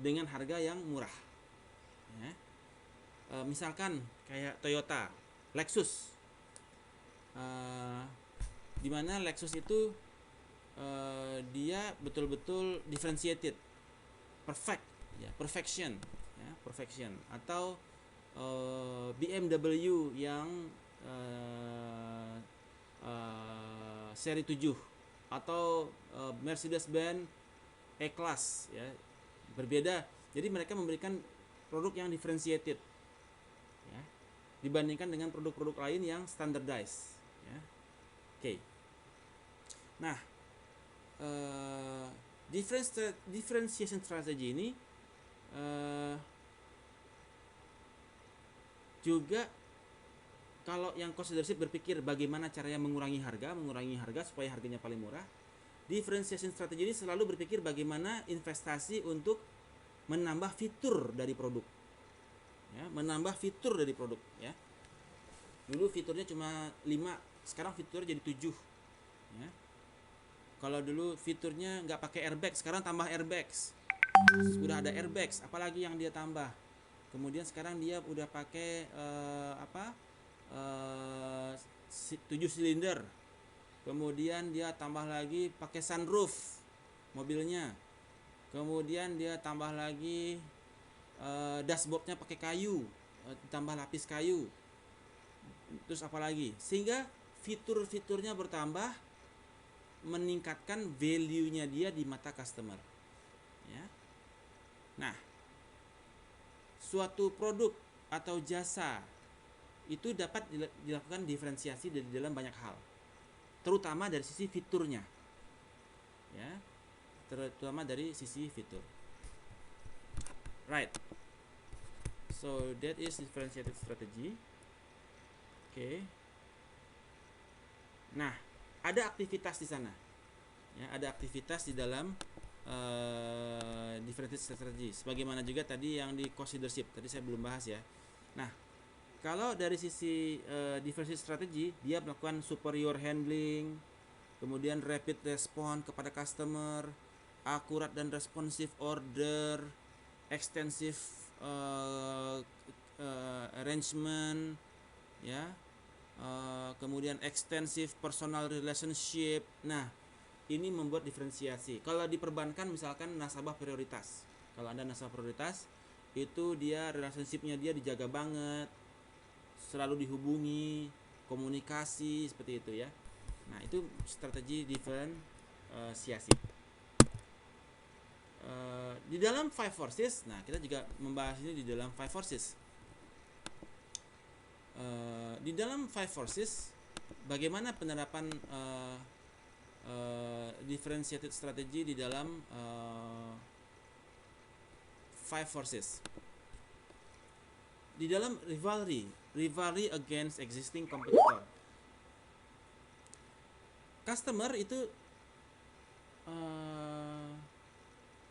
dengan harga yang murah, ya. Misalkan kayak Toyota, Lexus, di mana Lexus itu dia betul-betul differentiated, perfect, ya, perfection, ya, perfection. Atau BMW yang seri 7 atau Mercedes-Benz E-Class, ya, berbeda. Jadi mereka memberikan produk yang differentiated, ya, dibandingkan dengan produk-produk lain yang standardized, ya. Oke. Nah, differentiation strategy ini juga kalau yang cost leadership berpikir bagaimana caranya mengurangi harga supaya harganya paling murah, differentiation strategy ini selalu berpikir bagaimana investasi untuk menambah fitur dari produk, ya, menambah fitur dari produk, ya. Dulu fiturnya cuma 5, sekarang fiturnya jadi 7, ya. Kalau dulu fiturnya nggak pakai airbag, sekarang tambah airbags. Sudah ada airbags, apalagi yang dia tambah. Kemudian sekarang dia udah pakai 7 silinder. Kemudian dia tambah lagi pakai sunroof mobilnya. Kemudian dia tambah lagi dashboardnya pakai kayu, tambah lapis kayu. Terus apa lagi? Sehingga fitur-fiturnya bertambah, meningkatkan value-nya dia di mata customer, ya. Nah, suatu produk atau jasa itu dapat dilakukan diferensiasi dari dalam banyak hal, terutama dari sisi fiturnya, ya, terutama dari sisi fitur. Right. So that is differentiated strategy. Oke. Nah, ada aktivitas di sana. Ya, ada aktivitas di dalam differentiated strategy. Sebagaimana juga tadi yang di cost leadership. Tadi saya belum bahas ya. Nah, kalau dari sisi differentiated strategy, dia melakukan superior handling, kemudian rapid response kepada customer, akurat dan responsif order, extensive arrangement, ya, kemudian extensive personal relationship. Nah, ini membuat diferensiasi. Kalau di perbankan misalkan nasabah prioritas. Kalau Anda nasabah prioritas, itu dia relationship-nya dia dijaga banget, selalu dihubungi, komunikasi seperti itu ya. Nah, itu strategi diferensiasi. Di dalam five forces, nah kita juga membahas ini di dalam five forces. Di dalam five forces, bagaimana penerapan differentiated strategy di dalam five forces? Di dalam rivalry against existing competitor. Customer itu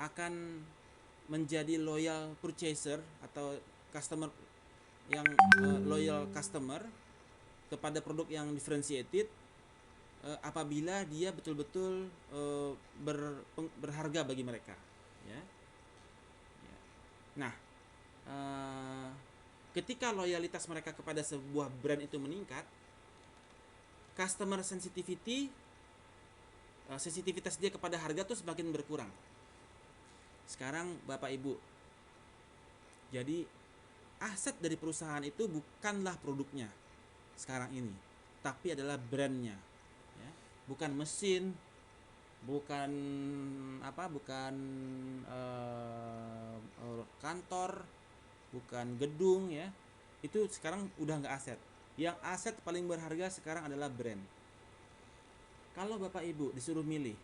akan menjadi loyal purchaser atau customer yang loyal customer kepada produk yang differentiated apabila dia betul-betul berharga bagi mereka, ya. Nah, ketika loyalitas mereka kepada sebuah brand itu meningkat, customer sensitivitas dia kepada harga tuh semakin berkurang. Sekarang Bapak Ibu, jadi aset dari perusahaan itu bukanlah produknya sekarang ini, tapi adalah brandnya, ya. Bukan mesin, bukan kantor, bukan gedung, ya. Itu sekarang udah nggak aset. Yang aset paling berharga sekarang adalah brand. Kalau Bapak Ibu disuruh milih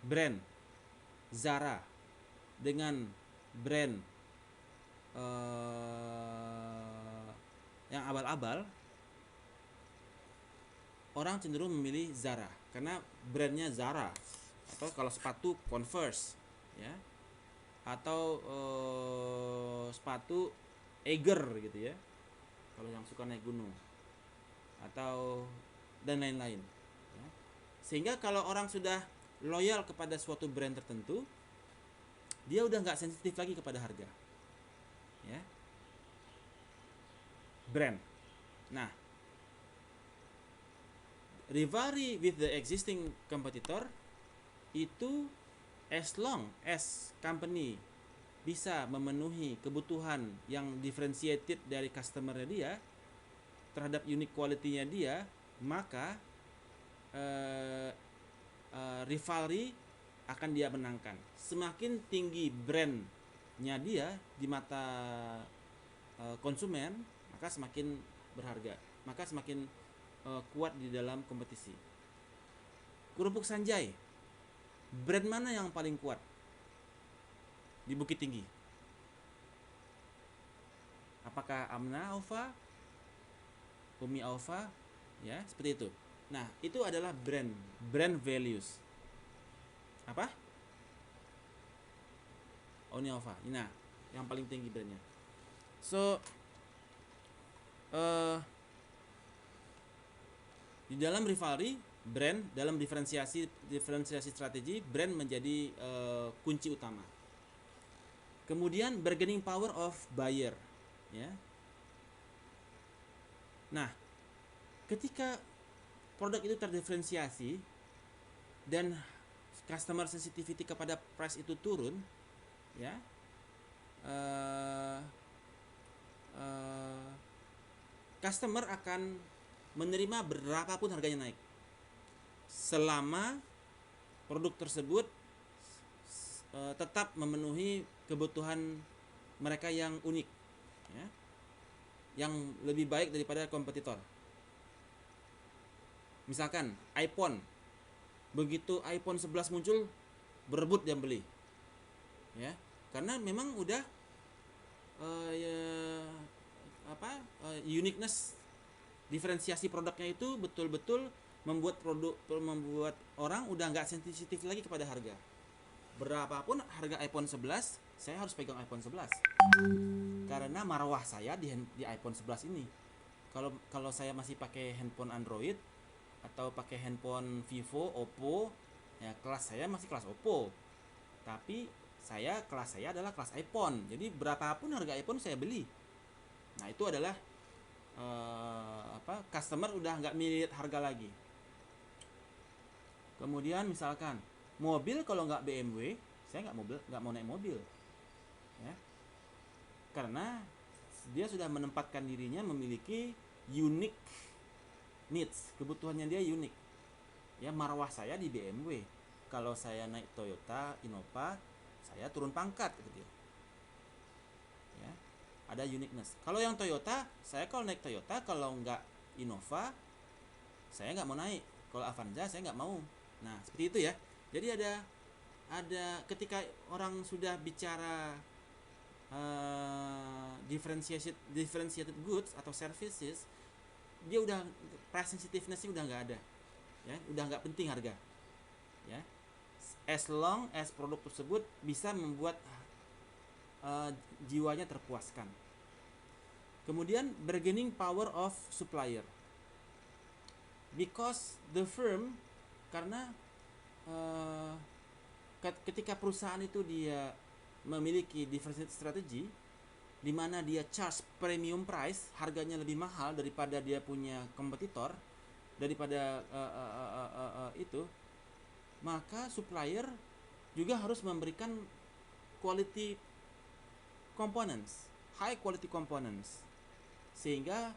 brand Zara dengan brand yang abal-abal, orang cenderung memilih Zara karena brandnya Zara, atau kalau sepatu Converse, ya, atau sepatu Eiger gitu ya, kalau yang suka naik gunung, atau dan lain-lain, ya. Sehingga kalau orang sudah loyal kepada suatu brand tertentu, dia udah nggak sensitif lagi kepada harga, ya. Brand. Nah, rivalry with the existing competitor itu as long as company bisa memenuhi kebutuhan yang differentiated dari customer-nya dia terhadap unique quality-nya dia, maka rivalry akan dia menangkan. Semakin tinggi brandnya dia di mata konsumen, maka semakin berharga, maka semakin kuat di dalam kompetisi. Kerupuk Sanjay, brand mana yang paling kuat di Bukit Tinggi? Apakah Amna Alpha, Umi Alpha, ya, seperti itu. Nah, itu adalah brand values. Apa? Umi Alpha. Nah, yang paling tinggi brandnya. So, di dalam rivalry, brand, dalam diferensiasi strategi, brand menjadi kunci utama. Kemudian bargaining power of buyer, ya. Nah, ketika produk itu terdiferensiasi dan customer sensitivity kepada price itu turun, ya, customer akan menerima berapapun harganya naik selama produk tersebut tetap memenuhi kebutuhan mereka yang unik, ya. yang lebih baik daripada kompetitor. Misalkan iPhone, begitu iPhone 11 muncul, berebut yang beli, ya, karena memang udah uniqueness, diferensiasi produknya itu betul-betul membuat orang udah nggak sensitif lagi kepada harga. Berapapun harga iPhone 11, saya harus pegang iPhone 11 karena marwah saya di iPhone 11 ini. Kalau saya masih pakai handphone Android atau pakai handphone Vivo, Oppo, ya kelas saya masih kelas Oppo. Tapi kelas saya adalah kelas iPhone. Jadi berapapun harga iPhone saya beli. Nah, itu adalah customer udah nggak milit harga lagi. Kemudian misalkan mobil, kalau nggak BMW, saya nggak mau naik mobil, ya, karena dia sudah menempatkan dirinya memiliki unique needs, kebutuhannya dia unik. Ya, marwah saya di BMW. Kalau saya naik Toyota Innova, saya turun pangkat gitu ya. Ada uniqueness. Kalau yang Toyota, saya kalau naik Toyota, kalau nggak Innova, saya nggak mau naik. Kalau Avanza, saya nggak mau. Nah, seperti itu ya. Jadi ada ketika orang sudah bicara differentiated goods atau services, dia udah price sensitiveness-nya udah nggak ada, ya, udah nggak penting harga, ya, as long as produk tersebut bisa membuat jiwanya terpuaskan. Kemudian bargaining power of supplier, because the firm, karena ketika perusahaan itu dia memiliki differentiated strategy, di mana dia charge premium price, harganya lebih mahal daripada dia punya kompetitor, daripada itu, maka supplier juga harus memberikan quality components, high quality components, sehingga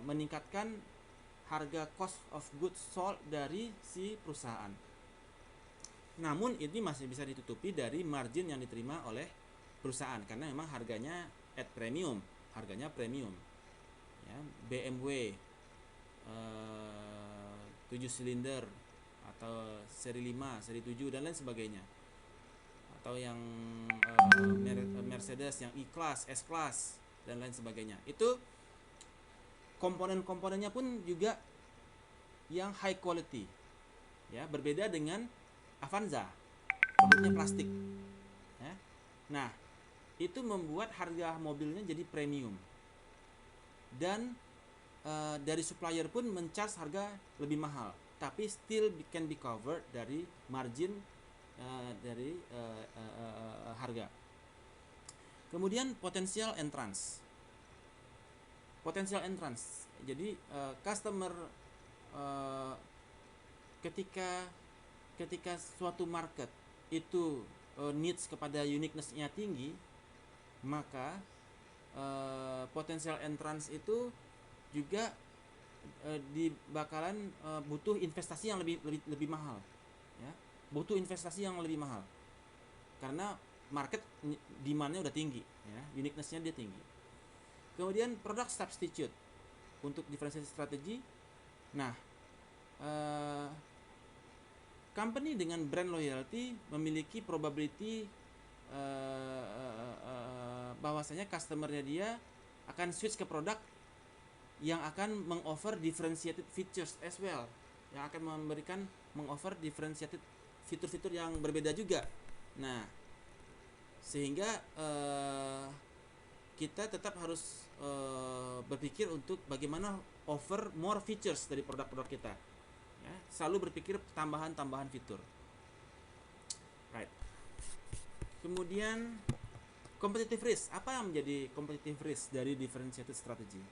meningkatkan harga cost of goods sold dari si perusahaan. Namun ini masih bisa ditutupi dari margin yang diterima oleh perusahaan karena memang harganya premium, ya, BMW 7 silinder atau seri 5, seri 7 dan lain sebagainya, atau yang Mercedes yang E-Class, S-Class dan lain sebagainya, itu komponen-komponennya pun juga yang high quality, ya, berbeda dengan Avanza, produknya plastik, ya. Nah, itu membuat harga mobilnya jadi premium, dan dari supplier pun mencharge harga lebih mahal, tapi still can be covered dari margin dari harga. Kemudian potential entrance, jadi customer ketika suatu market itu needs kepada uniqueness-nya tinggi, maka potential entrance itu juga bakalan butuh investasi yang lebih mahal, ya, karena market demand-nya udah tinggi, ya, uniqueness-nya dia tinggi. Kemudian product substitute untuk differentiation strategy. Nah, company dengan brand loyalty memiliki probability bahwasanya customernya dia akan switch ke produk yang akan mengoffer differentiated features as well, yang akan mengoffer differentiated fitur-fitur yang berbeda juga. Nah, sehingga kita tetap harus berpikir untuk bagaimana offer more features dari produk-produk kita, ya, selalu berpikir tambahan fitur, right. Kemudian competitive risk, apa yang menjadi competitive risk dari differentiated strategy,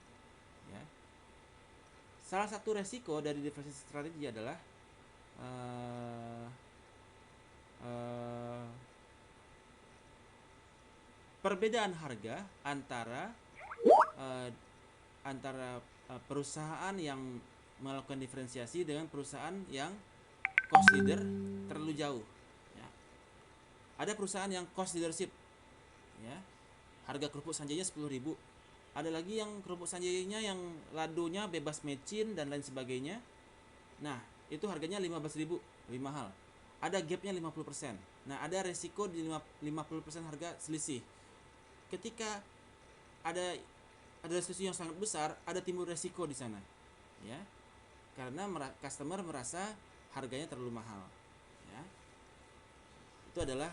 ya. Salah satu resiko dari differentiated strategy adalah perbedaan harga antara perusahaan yang melakukan diferensiasi dengan perusahaan yang cost leader terlalu jauh, ya. Ada perusahaan yang cost leadership, ya, harga kerupuk sanjanya 10.000, Ada lagi yang kerupuk sanjayanya yang ladonya bebas mecin dan lain sebagainya. Nah, itu harganya 15.000, lebih mahal. Ada gapnya 50%. Nah, ada resiko di 50% harga selisih. Ketika ada selisih yang sangat besar, ada timbul resiko di sana. Ya. Karena customer merasa harganya terlalu mahal. Ya. Itu adalah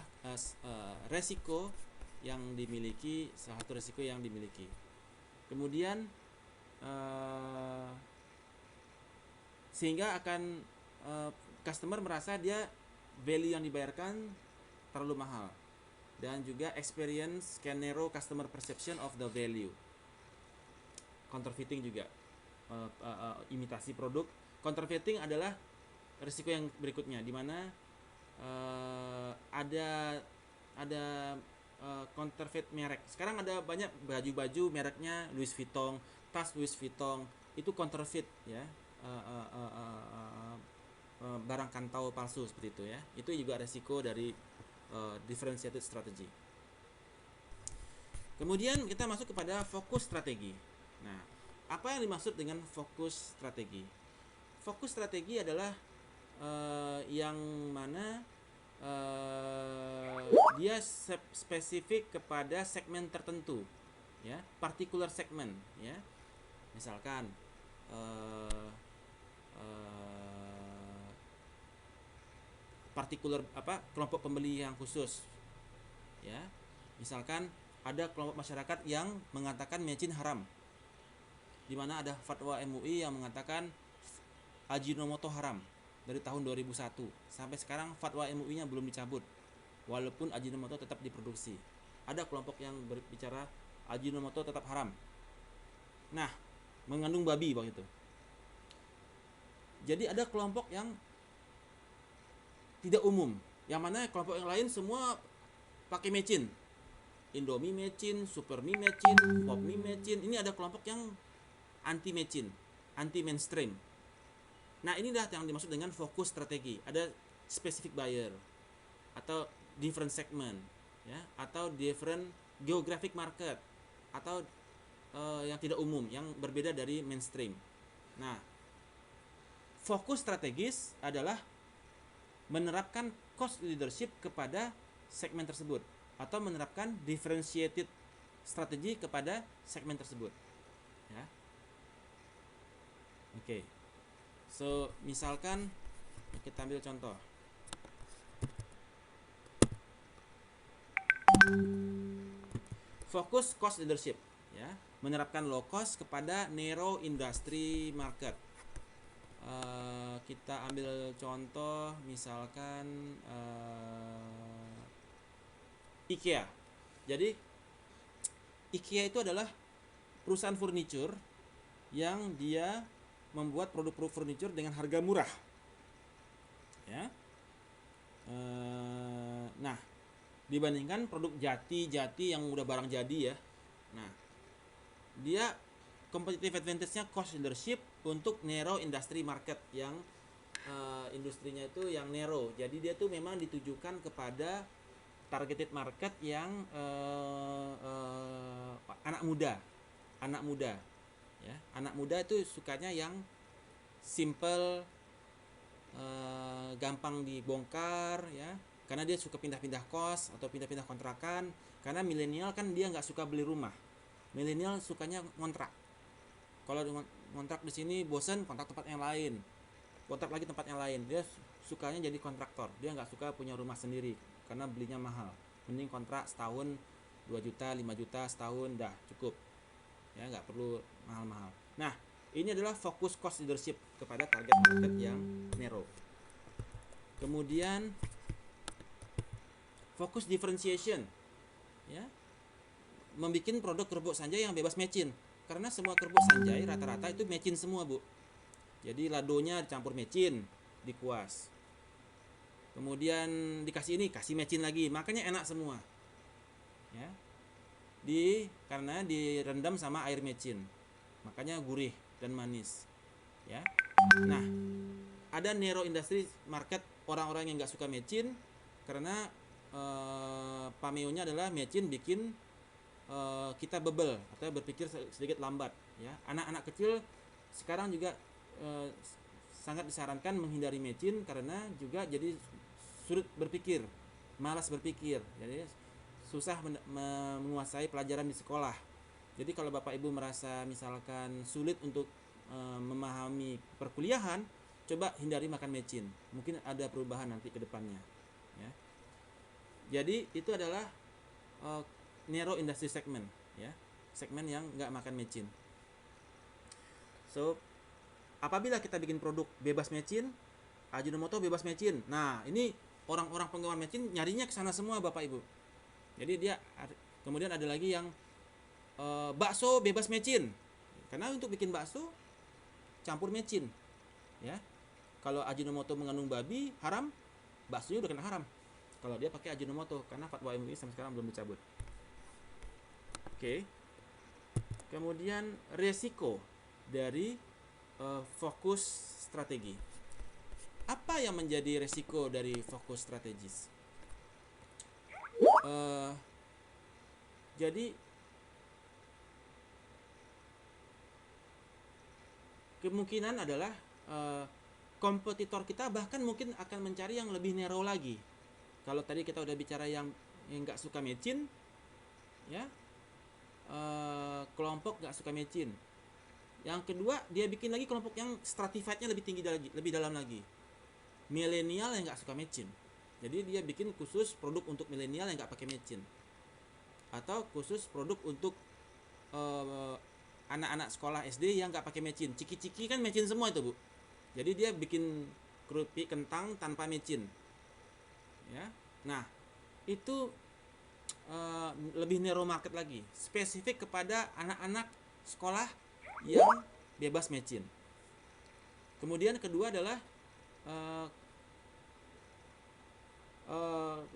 resiko yang dimiliki, salah satu resiko yang dimiliki. Kemudian sehingga akan customer merasa dia value yang dibayarkan terlalu mahal, dan juga experience can narrow customer perception of the value. Counterfeiting juga, imitasi produk. Counterfeiting adalah risiko yang berikutnya, di mana ada counterfeit merek. Sekarang ada banyak baju-baju mereknya Louis Vuitton, tas Louis Vuitton, itu counterfeit ya, barang kantau palsu seperti itu ya. Itu juga resiko dari differentiated strategy. Kemudian kita masuk kepada fokus strategi. Nah, apa yang dimaksud dengan fokus strategi? Fokus strategi adalah yang mana dia spesifik kepada segmen tertentu, ya, particular segment, ya. Misalkan partikular kelompok pembeli yang khusus, ya. Misalkan ada kelompok masyarakat yang mengatakan mecin haram, di mana ada fatwa MUI yang mengatakan Ajinomoto haram dari tahun 2001. Sampai sekarang fatwa MUI-nya belum dicabut, walaupun Ajinomoto tetap diproduksi. Ada kelompok yang berbicara Ajinomoto tetap haram. Nah, mengandung babi waktu itu. Jadi ada kelompok yang tidak umum, yang mana kelompok yang lain semua pakai mecin. Indomie mecin, Super Mie mecin, Pop Mie mecin. Ini ada kelompok yang anti mecin, anti mainstream. Nah, inilah yang dimaksud dengan fokus strategi. Ada specific buyer atau different segment, ya, atau different geographic market, atau yang tidak umum, yang berbeda dari mainstream. Nah, fokus strategis adalah menerapkan cost leadership kepada segmen tersebut, atau menerapkan differentiated strategi kepada segmen tersebut, ya. Oke. So, misalkan kita ambil contoh. Fokus cost leadership, ya, menerapkan low cost kepada narrow industry market. Kita ambil contoh misalkan IKEA. Jadi IKEA itu adalah perusahaan furniture yang dia membuat produk-produk furniture dengan harga murah, ya. Nah, dibandingkan produk Jati yang udah barang jadi, ya. Nah, dia competitive advantage-nya cost leadership untuk narrow industry market, yang industrinya itu yang narrow. Jadi dia tuh memang ditujukan kepada targeted market yang anak muda, ya. Anak muda itu sukanya yang simple, gampang dibongkar, ya, karena dia suka pindah-pindah kos atau pindah-pindah kontrakan. Karena milenial kan dia nggak suka beli rumah, milenial sukanya ngontrak. Kalau ngontrak di sini bosan, kontrak tempat yang lain, kontrak lagi tempat yang lain. Dia sukanya jadi kontraktor, dia nggak suka punya rumah sendiri karena belinya mahal. Mending kontrak setahun 2 juta, 5 juta setahun, dah cukup, ya, nggak perlu mahal-mahal. Nah, ini adalah fokus cost leadership kepada target market yang narrow. Kemudian fokus differentiation, ya, membuat produk kerupuk sanjay yang bebas mecin. Karena semua kerupuk sanjay rata-rata itu mecin semua, Bu. Jadi ladonya dicampur mecin, dikuas. Kemudian dikasih ini, kasih mecin lagi, makanya enak semua, ya. Karena direndam sama air mecin, makanya gurih dan manis, ya. Nah, ada narrow industry market, orang-orang yang nggak suka mecin, karena pameonya adalah mecin bikin kita bebel atau berpikir sedikit lambat, ya. Anak-anak kecil sekarang juga sangat disarankan menghindari mecin karena juga jadi sulit berpikir, malas berpikir, jadi susah menguasai pelajaran di sekolah. Jadi kalau Bapak Ibu merasa misalkan sulit untuk memahami perkuliahan, coba hindari makan mecin. Mungkin ada perubahan nanti ke depannya, ya. Jadi itu adalah narrow industry segment, ya, segmen yang nggak makan mecin. So apabila kita bikin produk bebas mecin, Ajinomoto bebas mecin, nah ini orang-orang penggemar mecin nyarinya ke sana semua Bapak Ibu. Jadi dia kemudian ada lagi yang bakso bebas mecin, karena untuk bikin bakso campur mecin, ya. Kalau Ajinomoto mengandung babi haram, baksonya udah kena haram kalau dia pakai Ajinomoto, karena fatwa MUI sampai sekarang belum dicabut. Oke. Kemudian resiko dari fokus strategi. Apa yang menjadi resiko dari fokus strategis? Jadi kemungkinan adalah kompetitor kita bahkan mungkin akan mencari yang lebih narrow lagi. Kalau tadi kita udah bicara yang nggak suka mecin, ya, kelompok nggak suka mecin. Yang kedua, dia bikin lagi kelompok yang stratified-nya lebih tinggi lagi, lebih dalam lagi. Milenial yang nggak suka mecin. Jadi dia bikin khusus produk untuk milenial yang nggak pakai mecin. Atau khusus produk untuk anak-anak sekolah SD yang nggak pakai mecin. Ciki-ciki kan mecin semua itu, Bu. Jadi dia bikin kerupuk kentang tanpa mecin, ya. Nah, itu lebih narrow market lagi, spesifik kepada anak-anak sekolah yang bebas mecin. Kemudian kedua adalah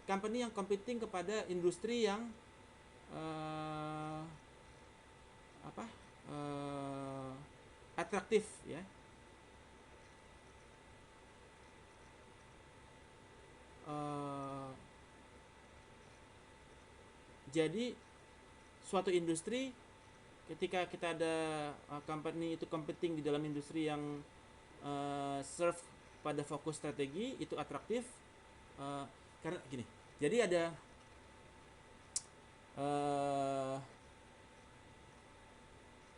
company yang competing kepada industri yang atraktif, ya. Jadi suatu industri ketika kita ada company itu competing di dalam industri yang serve pada fokus strategi, itu atraktif, karena gini. Jadi ada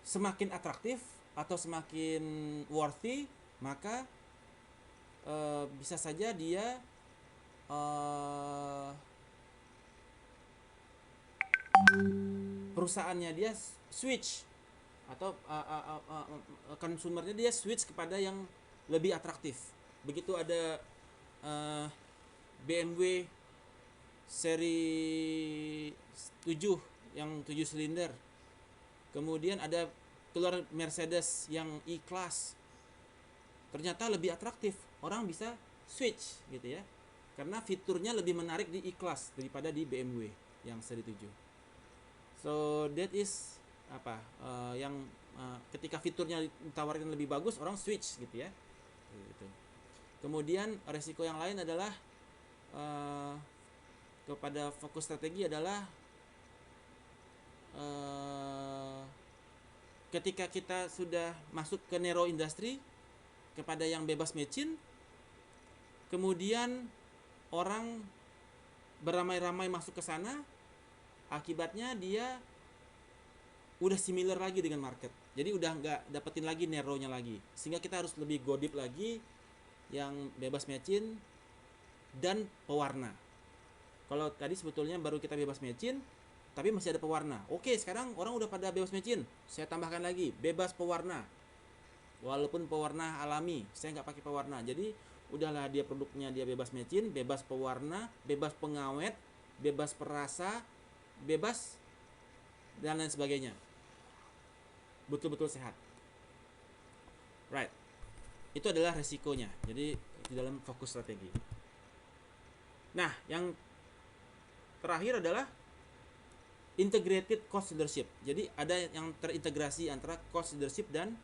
semakin atraktif atau semakin worthy, maka bisa saja dia perusahaannya dia switch atau konsumernya dia switch kepada yang lebih atraktif. Begitu ada BMW seri 7 yang 7 silinder, kemudian ada keluar Mercedes yang E-Class, ternyata lebih atraktif, orang bisa switch gitu, ya, karena fiturnya lebih menarik di E-Class daripada di BMW yang seri 7. So that is yang ketika fiturnya ditawarkan lebih bagus, orang switch gitu, ya, gitu. Kemudian resiko yang lain adalah kepada fokus strategi adalah ketika kita sudah masuk ke narrow industry kepada yang bebas mecin, kemudian orang beramai-ramai masuk ke sana, akibatnya dia udah similar lagi dengan market. Jadi udah nggak dapetin lagi narrow-nya lagi, sehingga kita harus lebih go deep lagi yang bebas mecin dan pewarna. Kalau tadi sebetulnya baru kita bebas mecin, tapi masih ada pewarna. Oke, sekarang orang udah pada bebas mecin, saya tambahkan lagi bebas pewarna. Walaupun pewarna alami, saya nggak pakai pewarna. Jadi udahlah, dia produknya dia bebas mecin, bebas pewarna, bebas pengawet, bebas perasa, bebas dan lain sebagainya. Betul-betul sehat. Right. Itu adalah resikonya. Jadi di dalam fokus strategi. Nah, yang terakhir adalah integrated cost leadership. Jadi ada yang terintegrasi antara cost leadership dan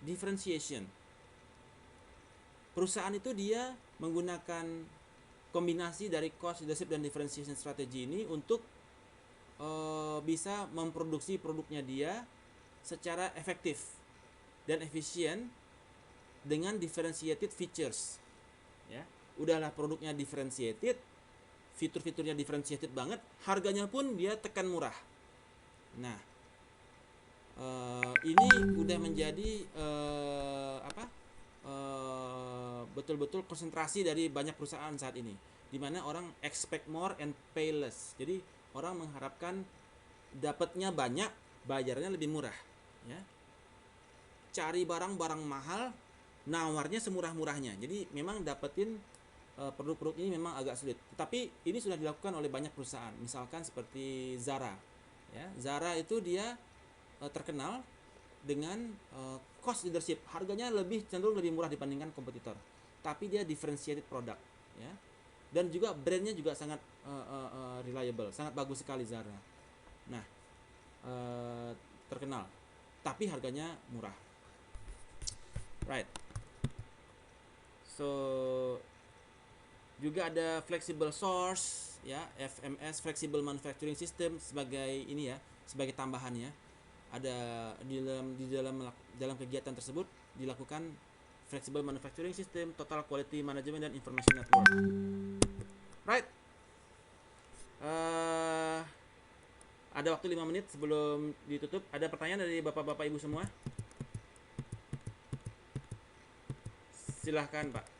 differentiation. Perusahaan itu dia menggunakan kombinasi dari cost leadership dan differentiation strategi ini untuk bisa memproduksi produknya dia secara efektif dan efisien dengan differentiated features. Ya, udahlah produknya differentiated, fitur-fiturnya differentiated banget, harganya pun dia tekan murah. Nah, ini udah menjadi betul-betul konsentrasi dari banyak perusahaan saat ini, di mana orang expect more and pay less. Jadi orang mengharapkan dapatnya banyak, bayarnya lebih murah. Ya, cari barang-barang mahal, nawarnya semurah-murahnya. Jadi memang dapetin produk-produk ini memang agak sulit. Tetapi ini sudah dilakukan oleh banyak perusahaan. Misalkan seperti Zara. Ya, Zara itu dia terkenal dengan cost leadership, harganya cenderung lebih murah dibandingkan kompetitor, tapi dia differentiated product, ya, dan juga brandnya juga sangat reliable, sangat bagus sekali Zara. Nah, terkenal, tapi harganya murah, right? So juga ada flexible source, ya, FMS, flexible manufacturing system, sebagai ini ya, sebagai tambahannya. Ada dalam kegiatan tersebut dilakukan flexible manufacturing system, total quality management, dan information network. Right. Ada waktu 5 menit sebelum ditutup. Ada pertanyaan dari bapak-bapak ibu semua? Silahkan Pak.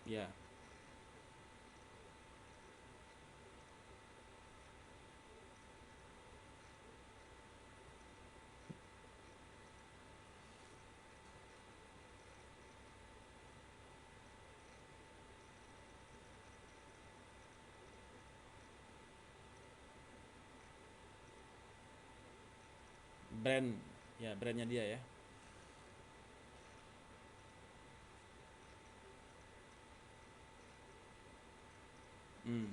Ya. Brand, ya, brandnya dia ya. Hmm.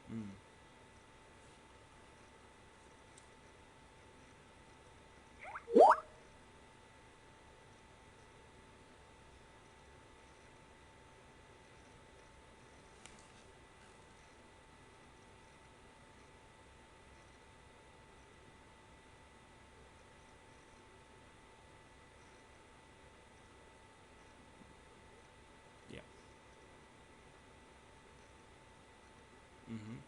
Hmm. Ya. Mhm.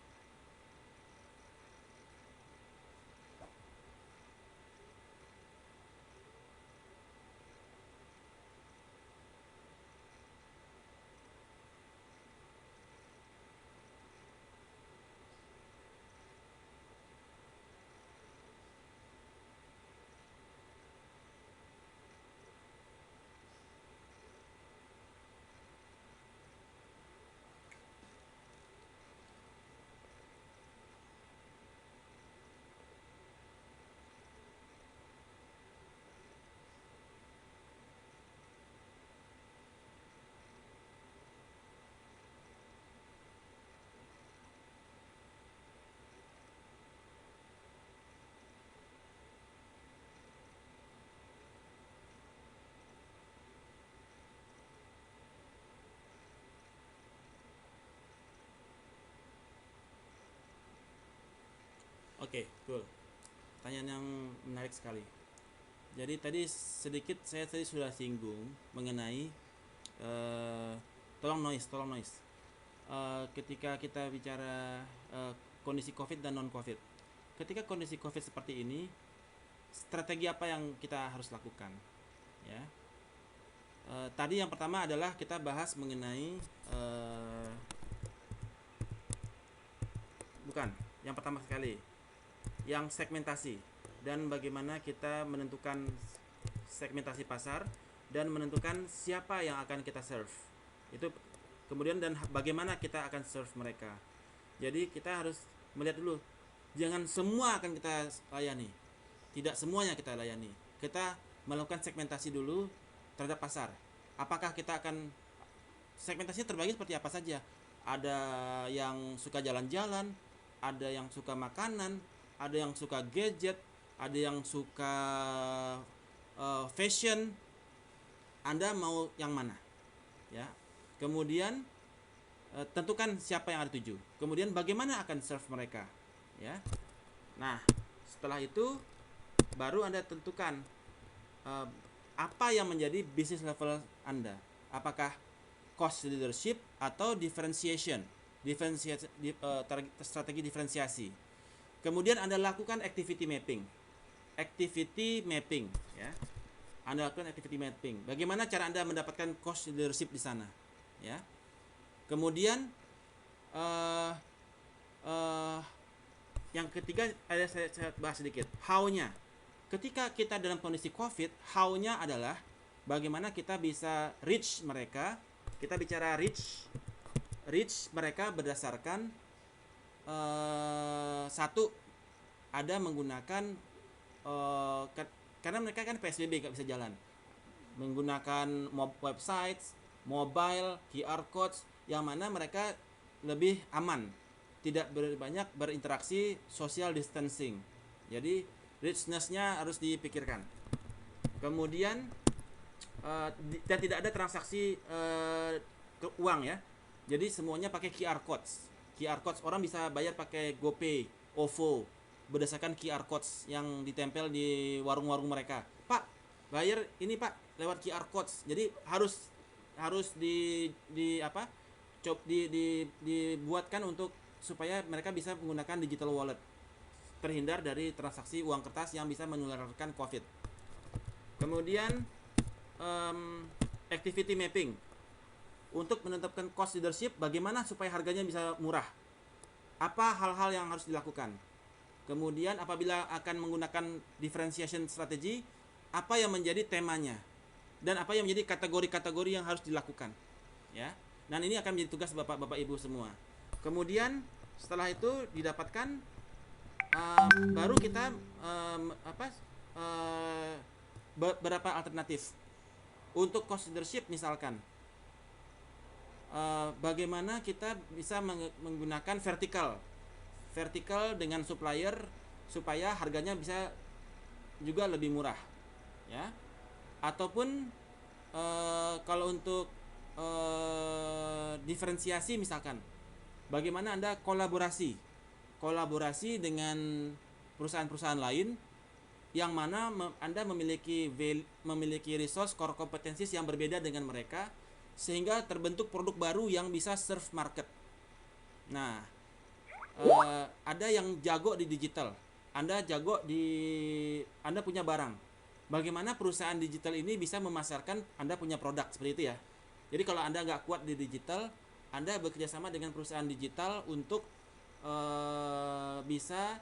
Oke, cool. Pertanyaan yang menarik sekali. Jadi tadi sedikit saya tadi sudah singgung mengenai tolong noise. Ketika kita bicara kondisi COVID dan non COVID. Ketika kondisi COVID seperti ini, strategi apa yang kita harus lakukan? Ya. Tadi yang pertama adalah kita bahas mengenai bukan, yang pertama sekali, yang segmentasi dan bagaimana kita menentukan segmentasi pasar dan menentukan siapa yang akan kita serve. Itu kemudian, dan bagaimana kita akan serve mereka. Jadi kita harus melihat dulu, jangan semua akan kita layani. Tidak semuanya kita layani. Kita melakukan segmentasi dulu, terhadap pasar. Apakah kita akan segmentasinya terbagi seperti apa saja? Ada yang suka jalan-jalan, ada yang suka makanan, ada yang suka gadget, ada yang suka fashion. Anda mau yang mana? Ya. Kemudian tentukan siapa yang Anda tuju. Kemudian bagaimana akan serve mereka, ya. Nah, setelah itu baru Anda tentukan apa yang menjadi business level Anda. Apakah cost leadership atau differentiation, strategi diferensiasi. Kemudian Anda lakukan activity mapping. Ya. Anda lakukan activity mapping. Bagaimana cara Anda mendapatkan cost leadership di sana, ya. Kemudian yang ketiga ada saya bahas sedikit. How-nya. Ketika kita dalam kondisi COVID, how-nya adalah bagaimana kita bisa reach mereka. Kita bicara reach mereka berdasarkan satu, ada menggunakan karena mereka kan PSBB nggak bisa jalan, menggunakan websites, mobile, QR codes, yang mana mereka lebih aman, tidak banyak berinteraksi, social distancing. Jadi richness-nya harus dipikirkan. Kemudian dan tidak ada transaksi ke uang, ya. Jadi semuanya pakai QR codes. Orang bisa bayar pakai GoPay, OVO, berdasarkan QR codes yang ditempel di warung-warung mereka. Pak, bayar ini Pak lewat QR codes. Jadi harus dibuatkan untuk supaya mereka bisa menggunakan digital wallet, terhindar dari transaksi uang kertas yang bisa menularkan COVID. Kemudian activity mapping untuk menetapkan cost leadership, bagaimana supaya harganya bisa murah, apa hal-hal yang harus dilakukan. Kemudian apabila akan menggunakan differentiation strategi, apa yang menjadi temanya dan apa yang menjadi kategori-kategori yang harus dilakukan, ya. Dan ini akan menjadi tugas bapak-bapak ibu semua. Kemudian setelah itu didapatkan baru kita beberapa alternatif untuk cost leadership. Misalkan bagaimana kita bisa menggunakan vertikal dengan supplier supaya harganya bisa juga lebih murah, ya. Ataupun kalau untuk diferensiasi, misalkan bagaimana Anda kolaborasi dengan perusahaan-perusahaan lain yang mana Anda memiliki resource core competencies yang berbeda dengan mereka, sehingga terbentuk produk baru yang bisa serve market. Nah, ada yang jago di digital, Anda punya barang. Bagaimana perusahaan digital ini bisa memasarkan Anda punya produk, seperti itu, ya. Jadi kalau Anda nggak kuat di digital, Anda bekerjasama dengan perusahaan digital untuk bisa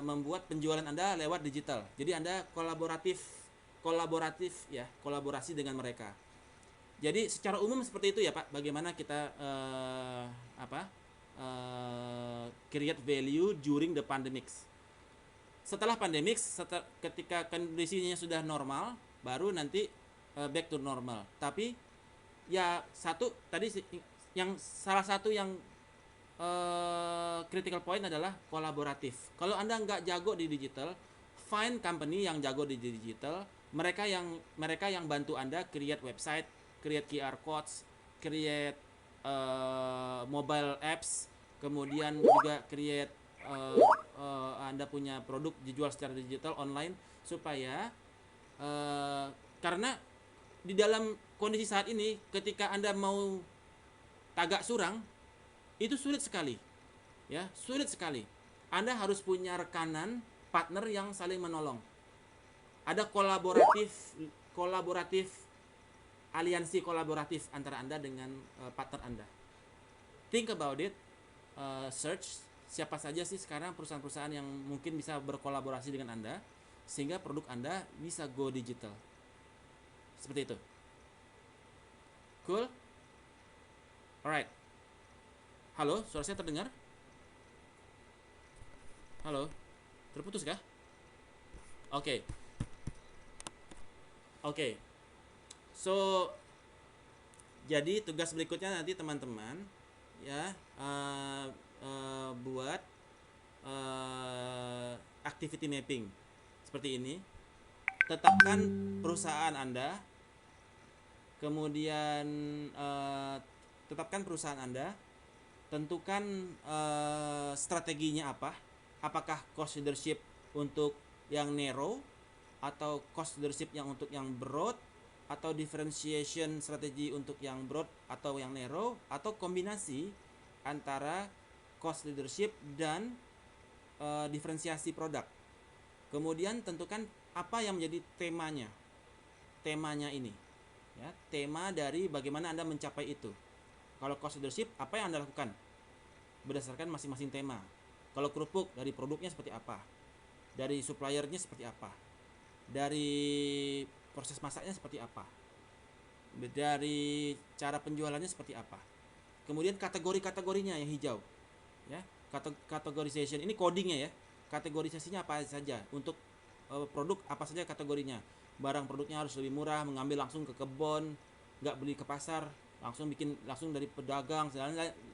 membuat penjualan Anda lewat digital. Jadi Anda kolaborasi dengan mereka. Jadi secara umum seperti itu, ya Pak. Bagaimana kita create value during the pandemics. Setelah pandemics, ketika kondisinya sudah normal, baru nanti back to normal. Tapi ya salah satu yang critical point adalah kolaboratif. Kalau Anda nggak jago di digital, find company yang jago di digital. Mereka yang bantu Anda create website, create QR codes, create mobile apps, kemudian juga create Anda punya produk dijual secara digital online, supaya karena di dalam kondisi saat ini, ketika Anda mau tagak surang, itu sulit sekali, ya, sulit sekali. Anda harus punya rekanan, partner yang saling menolong. Ada aliansi kolaboratif antara Anda dengan partner Anda. Think about it, search siapa saja sih sekarang perusahaan-perusahaan yang mungkin bisa berkolaborasi dengan Anda, sehingga produk Anda bisa go digital. Seperti itu. Cool? Alright. Halo, suara saya terdengar? Halo? Terputus kah? Oke. So jadi tugas berikutnya nanti teman-teman ya buat activity mapping seperti ini. Tetapkan perusahaan Anda, kemudian tetapkan perusahaan Anda, tentukan strateginya apa. Apakah cost leadership untuk yang narrow atau cost leadership yang untuk yang broad, atau differentiation strategi untuk yang broad atau yang narrow, atau kombinasi antara cost leadership dan diferensiasi produk. Kemudian tentukan apa yang menjadi temanya ini ya, tema dari bagaimana Anda mencapai itu. Kalau cost leadership, apa yang Anda lakukan berdasarkan masing-masing tema. Kalau kerupuk, dari produknya seperti apa, dari suppliernya seperti apa, dari proses masaknya seperti apa, dari cara penjualannya seperti apa. Kemudian kategori-kategorinya yang hijau ya, categorization ini codingnya ya, kategorisasinya apa saja untuk produk, apa saja kategorinya. Barang produknya harus lebih murah, mengambil langsung ke kebun, nggak beli ke pasar, langsung dari pedagang,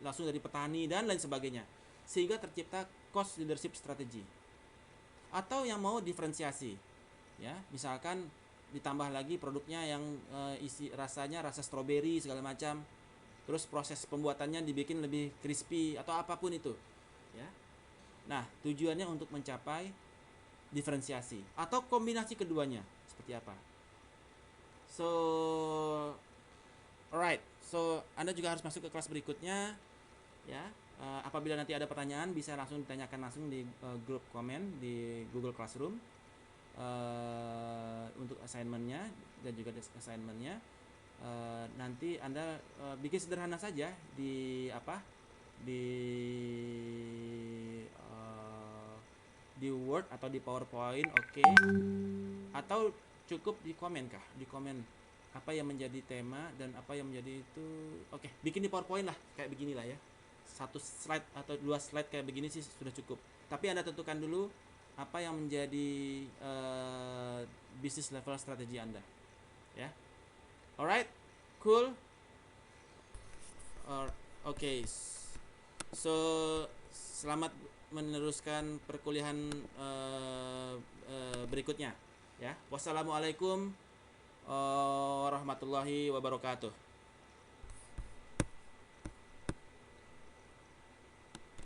langsung dari petani dan lain sebagainya, sehingga tercipta cost leadership strategy. Atau yang mau diferensiasi ya, misalkan ditambah lagi produknya yang isi rasanya rasa stroberi segala macam, terus proses pembuatannya dibikin lebih crispy atau apapun itu ya. Nah, tujuannya untuk mencapai diferensiasi atau kombinasi keduanya seperti apa. So alright, so Anda juga harus masuk ke kelas berikutnya ya. Apabila nanti ada pertanyaan bisa langsung ditanyakan langsung di grup komen di Google Classroom untuk assignmentnya dan juga assignmentnya. Nanti Anda bikin sederhana saja di di Word atau di PowerPoint, oke. Atau cukup di komen kah? Di komen apa yang menjadi tema dan apa yang menjadi itu. Oke, bikin di PowerPoint lah, kayak beginilah ya. 1 slide atau 2 slide kayak begini sih sudah cukup. Tapi Anda tentukan dulu apa yang menjadi business level strategi Anda. Ya. Alright, cool. Oke. So, selamat meneruskan perkuliahan berikutnya ya. Wassalamualaikum warahmatullahi wabarakatuh.